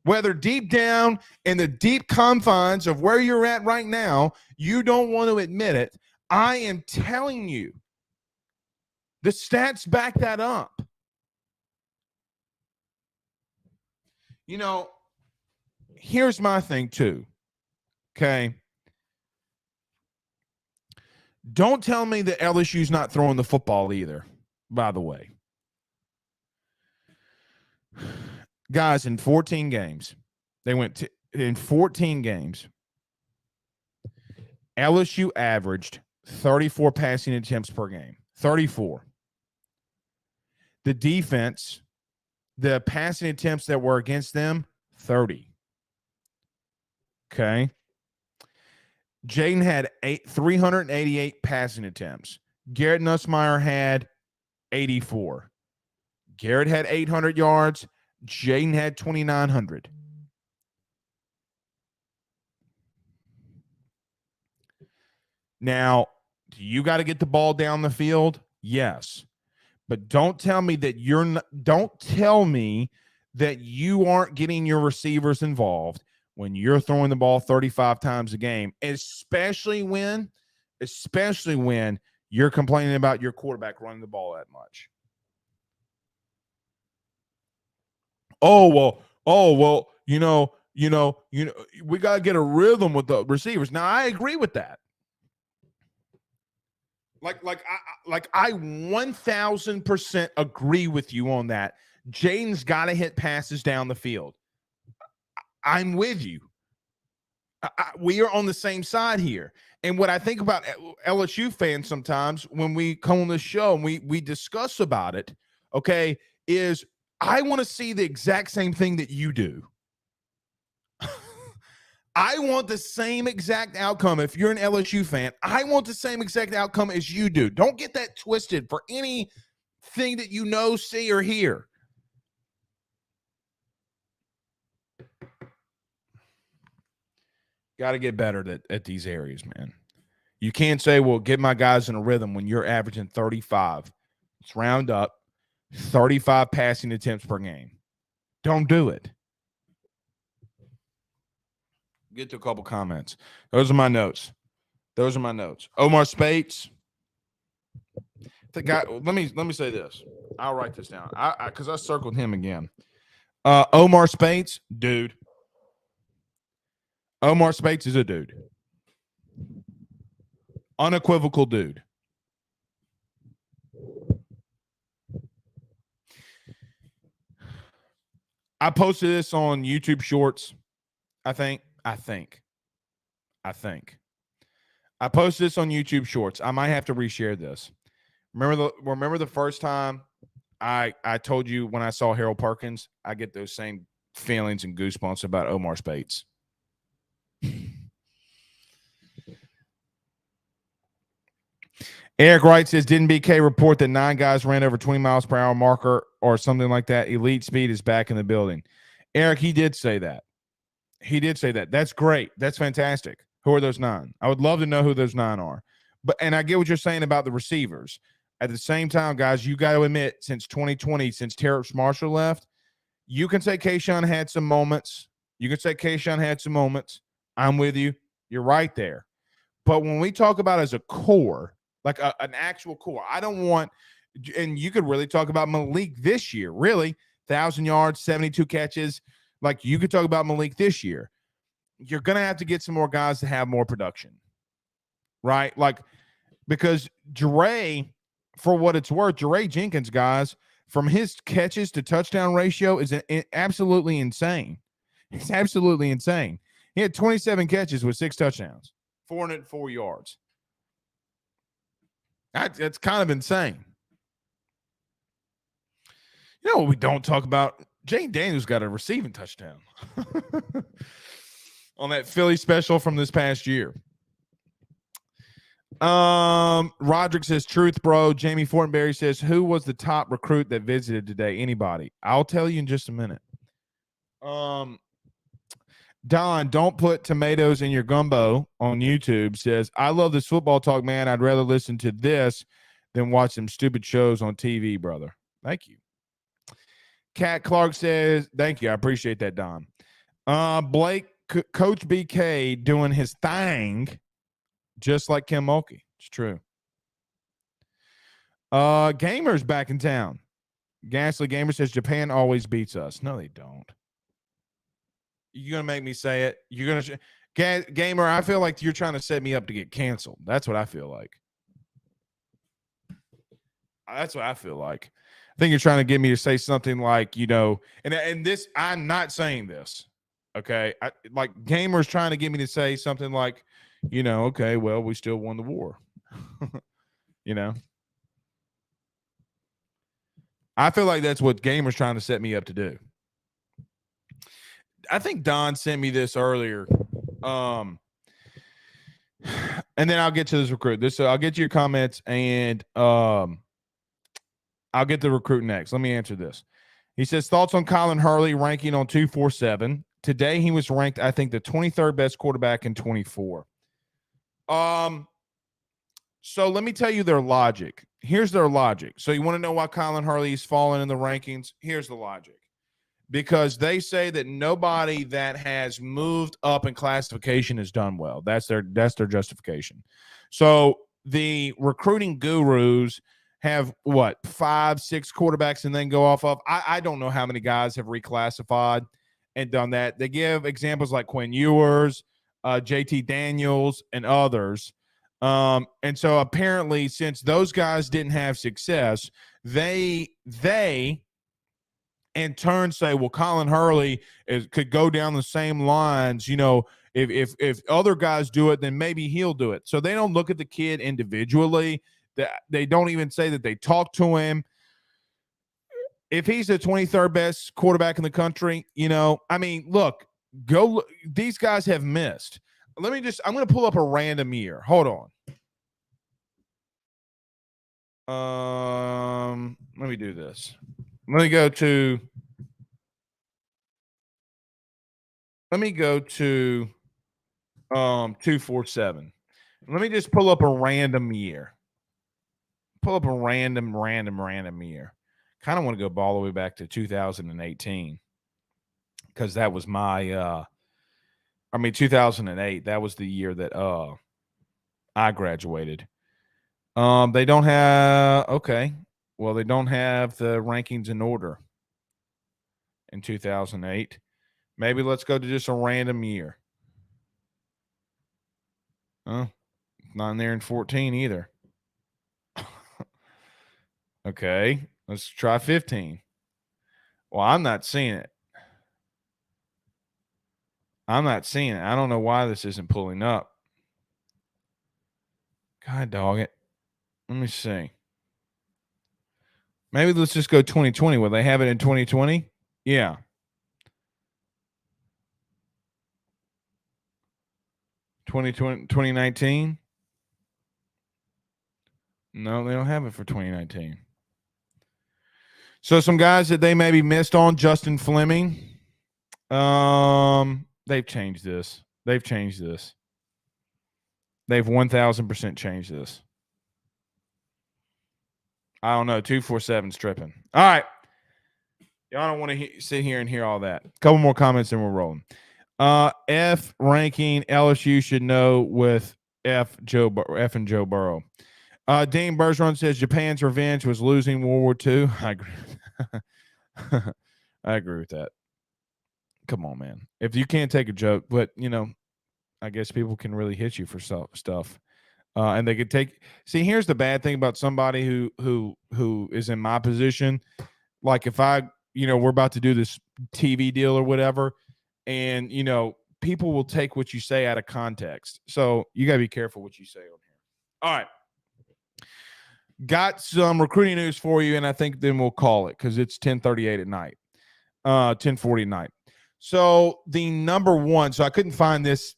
[SPEAKER 1] whether deep down in the deep confines of where you're at right now, you don't want to admit it, I am telling you, the stats back that up. Here's my thing too, okay? Don't tell me that LSU's not throwing the football either, by the way. Guys, in 14 games, in 14 games, LSU averaged 34 passing attempts per game. 34. The defense The passing attempts that were against them, 30. Okay. Jaden had 388 passing attempts. Garrett Nussmeier had 84. Garrett had 800 yards. Jaden had 2,900. Now, do you got to get the ball down the field? Yes. But don't tell me that don't tell me that you aren't getting your receivers involved when you're throwing the ball 35 times a game, especially when you're complaining about your quarterback running the ball that much. Oh, well, we got to get a rhythm with the receivers. Now, I agree with that. I 1,000% agree with you on that. Jaden's got to hit passes down the field. I'm with you. We are on the same side here. And what I think about LSU fans sometimes when we come on this show and we discuss about it, okay, is I want to see the exact same thing that you do. I want the same exact outcome. If you're an LSU fan, I want the same exact outcome as you do. Don't get that twisted for anything that you know, see, or hear. Got to get better at these areas, man. You can't say, well, get my guys in a rhythm when you're averaging 35. Let's round up 35 passing attempts per game. Don't do it. Get to a couple comments. Those are my notes. Omar Spates. The guy. Let me say this. I'll write this down. Because I circled him again. Omar Spates, dude. Omar Spates is a dude. Unequivocal dude. I posted this on YouTube Shorts. I think. I posted this on YouTube Shorts. I might have to reshare this. Remember the first time I told you when I saw Harold Perkins, I get those same feelings and goosebumps about Omar Spates. Eric Wright says, didn't BK report that 9 guys ran over 20 miles per hour marker or something like that? Elite speed is back in the building. Eric, he did say that. That's great. That's fantastic. Who are those 9? I would love to know who those 9 are. And I get what you're saying about the receivers. At the same time, guys, you got to admit, since 2020, since Terrence Marshall left, you can say Kayshawn had some moments. I'm with you. You're right there. But when we talk about as a core, like an actual core, I don't want – and you could really talk about Malik this year, really, 1,000 yards, 72 catches. Like, you could talk about Malik this year. You're going to have to get some more guys to have more production, right? Like, because Dre, for what it's worth, Dre Jenkins, guys, from his catches to touchdown ratio is absolutely insane. It's absolutely insane. He had 27 catches with 6 touchdowns, 404 yards. That's kind of insane. You know what we don't talk about? Jane Daniels got a receiving touchdown on that Philly special from this past year. Roderick says, truth, bro. Jamie Fortenberry says, who was the top recruit that visited today? Anybody? I'll tell you in just a minute. Don, don't put tomatoes in your gumbo on YouTube says, I love this football talk, man. I'd rather listen to this than watch some stupid shows on TV, brother. Thank you. Kat Clark says, thank you. I appreciate that, Don. Blake, Coach BK doing his thing just like Kim Mulkey. It's true. Gamer's back in town. Ghastly Gamer says, Japan always beats us. No, they don't. You're going to make me say it. You're going to Gamer, I feel like you're trying to set me up to get canceled. That's what I feel like. I think you're trying to get me to say something like, and this, I'm not saying this. Okay. Gamer's trying to get me to say something like, okay, well, we still won the war. I feel like that's what Gamer's trying to set me up to do. I think Don sent me this earlier. And then I'll get to this recruit. I'll get to your comments, and I'll get the recruit next. Let me answer this. He says, thoughts on Colin Hurley ranking on 247. Today he was ranked, I think, the 23rd best quarterback in 24. So let me tell you their logic. Here's their logic. So you want to know why Colin Hurley's fallen in the rankings? Here's the logic. Because they say that nobody that has moved up in classification has done well. That's their justification. So the recruiting gurus have 5-6 quarterbacks and then go off of. I don't know how many guys have reclassified and done that. They give examples like Quinn Ewers, JT Daniels, and others. And so apparently, since those guys didn't have success, they in turn say, well, Colin Hurley could go down the same lines. If other guys do it, then maybe he'll do it. So they don't look at the kid individually. They don't even say that they talk to him. If he's the 23rd best quarterback in the country, look, these guys have missed. I'm going to pull up a random year. Hold on. Let me do this. Let me go to 247. Let me just pull up a random year. Pull up a random year. Kind of want to go all the way back to 2018 because that was my 2008. That was the year that I graduated. They don't have they don't have the rankings in order in 2008. Maybe let's go to just a random year. Not in there in 14 either. Okay, let's try 15. Well, I'm not seeing it. I don't know why this isn't pulling up. God dog it. Let me see. Maybe let's just go 2020. Will they have it in 2020? Yeah. (2020, 2019? No, they don't have it for 2019. So some guys that they maybe missed on, Justin Fleming. They've changed this. They've 1000% changed this. I don't know. 247's tripping. All right. Y'all don't want to sit here and hear all that. A couple more comments and we're rolling. F ranking LSU should know with F and Joe Burrow. Dean Bergeron says Japan's revenge was losing World War II. I agree. I agree with that. Come on, man. If you can't take a joke, but I guess people can really hit you for stuff. And they could take. See, here's the bad thing about somebody who is in my position. Like if we're about to do this TV deal or whatever, and people will take what you say out of context. So you got to be careful what you say on here. All right. Got some recruiting news for you, and I think then we'll call it because it's 10:38 at night, 10:40 at night. So the number one, so I couldn't find this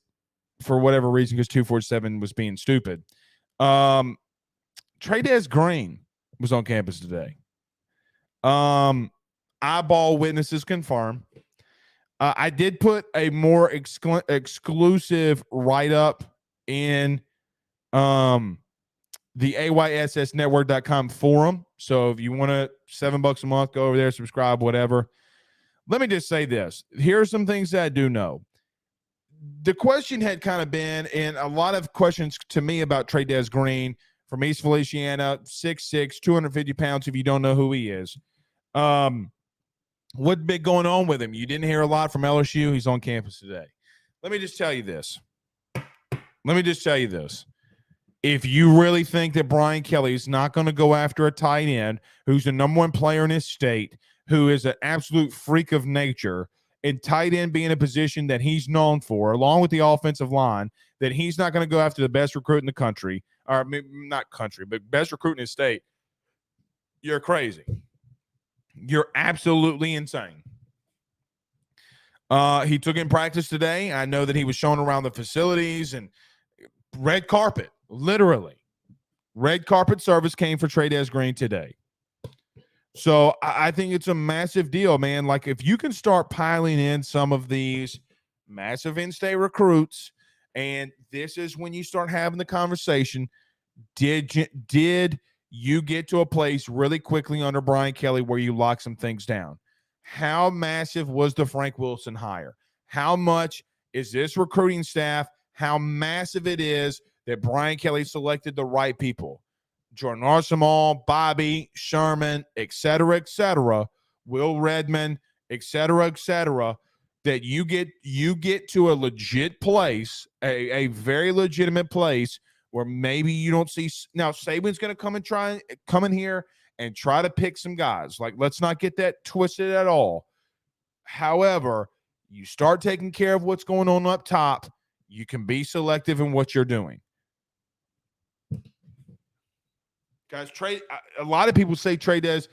[SPEAKER 1] for whatever reason because 247 was being stupid. Trey Des Green was on campus today. Eyeball witnesses confirm. I did put a more exclusive write-up in the AYSSnetwork.com forum. So if you want to $7 a month, go over there, subscribe, whatever. Let me just say this. Here are some things that I do know. The question had kind of been, and a lot of questions to me about Trey Des Green from East Feliciana, 6'6", 250 pounds if you don't know who he is. What's been going on with him? You didn't hear a lot from LSU. He's on campus today. Let me just tell you this. If you really think that Brian Kelly is not going to go after a tight end who's the number one player in his state, who is an absolute freak of nature, and tight end being a position that he's known for, along with the offensive line, that he's not going to go after the best recruit in the country, or not country, but best recruit in his state, you're crazy. You're absolutely insane. He took in practice today. I know that he was shown around the facilities and red carpet, literally. Red carpet service came for Trey Green today. So I think it's a massive deal, man. Like, if you can start piling in some of these massive in-state recruits, and this is when you start having the conversation, did you get to a place really quickly under Brian Kelly where you lock some things down? How massive was the Frank Wilson hire? How much is this recruiting staff? How massive it is that Brian Kelly selected the right people? Jordan Arsenal, Bobby, Sherman, et cetera, Will Redmond, et cetera, that you get to a legit place, a very legitimate place where maybe you don't see. Now, Saban's going to come in here and try to pick some guys. Like, let's not get that twisted at all. However, you start taking care of what's going on up top, you can be selective in what you're doing. Guys, a lot of people say Trey. Let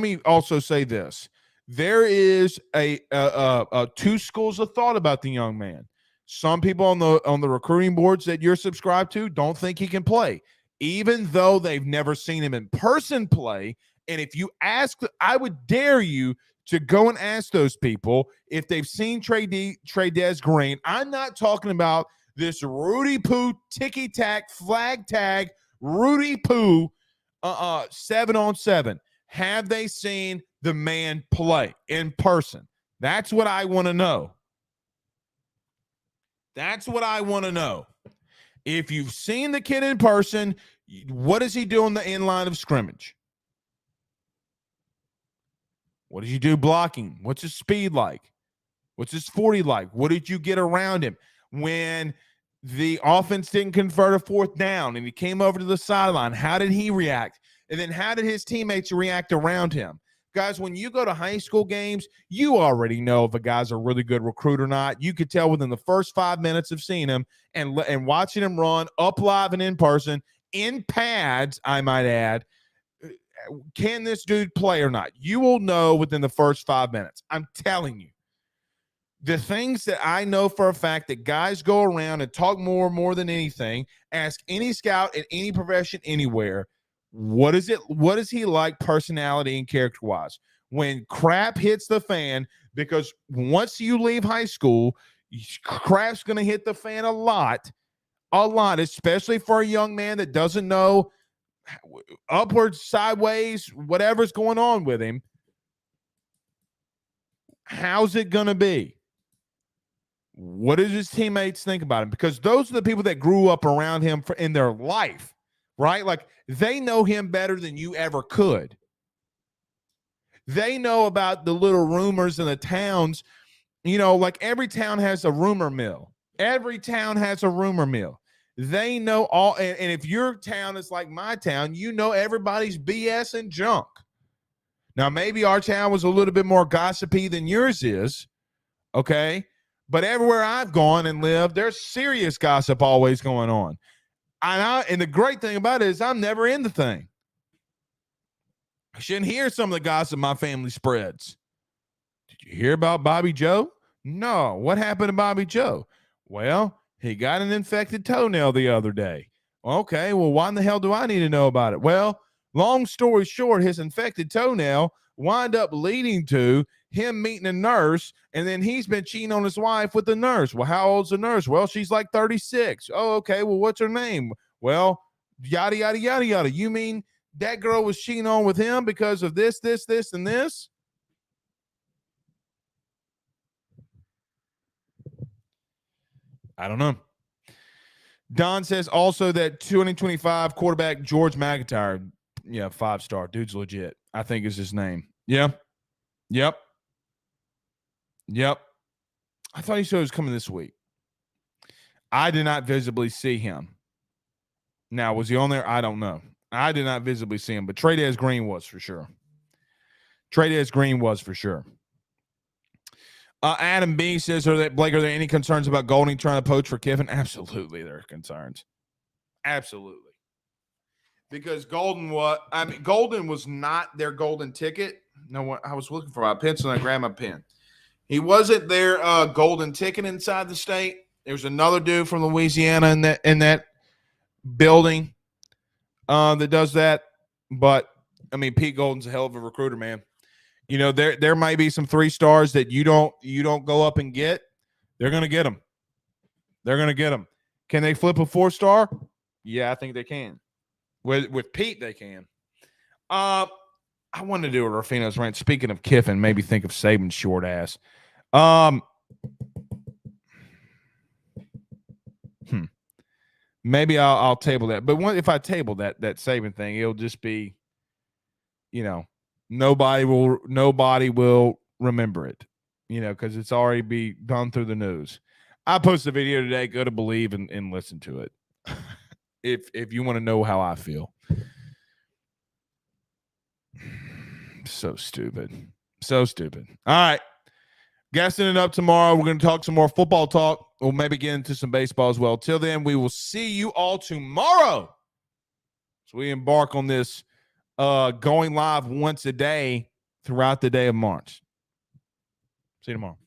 [SPEAKER 1] me also say this. There is a two schools of thought about the young man. Some people on the recruiting boards that you're subscribed to don't think he can play, even though they've never seen him in person play. And if you ask, I would dare you to go and ask those people if they've seen Trey Green. I'm not talking about this Rudy Poo ticky-tack flag tag Rudy Poo 7-on-7. Have they seen the man play in person? That's what I want to know. That's what I want to know. If you've seen the kid in person, what does he do in the in line of scrimmage? What does he do blocking? What's his speed like? What's his 40 like? What did you get around him? When the offense didn't convert a fourth down and he came over to the sideline, how did he react? And then how did his teammates react around him? Guys, when you go to high school games, you already know if a guy's a really good recruit or not. You could tell within the first 5 minutes of seeing him and watching him run up live and in person, in pads, I might add. Can this dude play or not? You will know within the first 5 minutes. I'm telling you. The things that I know for a fact that guys go around and talk more than anything, ask any scout in any profession anywhere, what is he like personality and character-wise? When crap hits the fan, because once you leave high school, crap's going to hit the fan a lot, especially for a young man that doesn't know upwards, sideways, whatever's going on with him. How's it going to be? What does his teammates think about him? Because those are the people that grew up around him in their life, right? Like, they know him better than you ever could. They know about the little rumors in the towns. Like, every town has a rumor mill. Every town has a rumor mill. They know all. And if your town is like my town, you know everybody's BS and junk. Now, maybe our town was a little bit more gossipy than yours is, okay? But everywhere I've gone and lived, there's serious gossip always going on. And the great thing about it is I'm never in the thing. I shouldn't hear some of the gossip my family spreads. Did you hear about Bobby Joe? No. What happened to Bobby Joe? Well, he got an infected toenail the other day. Okay, well, why in the hell do I need to know about it? Well, long story short, his infected toenail wind up leading to him meeting a nurse, and then he's been cheating on his wife with the nurse. Well, how old's the nurse? Well, she's like 36. Oh, okay. Well, what's her name? Well, yada, yada, yada, yada. You mean that girl was cheating on with him because of this, and this? I don't know. Don says also that 2025 quarterback George McIntyre, 5-star. Dude's legit, I think is his name. Yeah. Yep. I thought he said he was coming this week. I did not visibly see him. Now, was he on there? I don't know. I did not visibly see him, but Trey Green was for sure. Adam B says, Blake, are there any concerns about Golding trying to poach for Kiffin? Absolutely, there are concerns. Absolutely. because Golden was not their golden ticket. No, I was looking for my pencil and I grabbed my pen. He wasn't their golden ticket inside the state. There's another dude from Louisiana in that building that does that. But I mean, Pete Golden's a hell of a recruiter, man. You know, there might be some 3 stars that you don't go up and get. They're gonna get them. They're gonna get them. Can they flip a 4-star? Yeah, I think they can. With Pete, they can. I want to do a Rafino's rant. Speaking of Kiffin, maybe think of Saban's short ass. Maybe I'll table that. But if I table that Saban thing, it'll just be, you know, nobody will remember it, you know, because it's already be gone through the news. I posted a video today. Go to Believe and listen to it. if you want to know how I feel. So stupid. So stupid. All right. Gassing it up tomorrow. We're going to talk some more football talk. We'll maybe get into some baseball as well. Till then, we will see you all tomorrow. So we embark on this going live once a day throughout the day of March. See you tomorrow.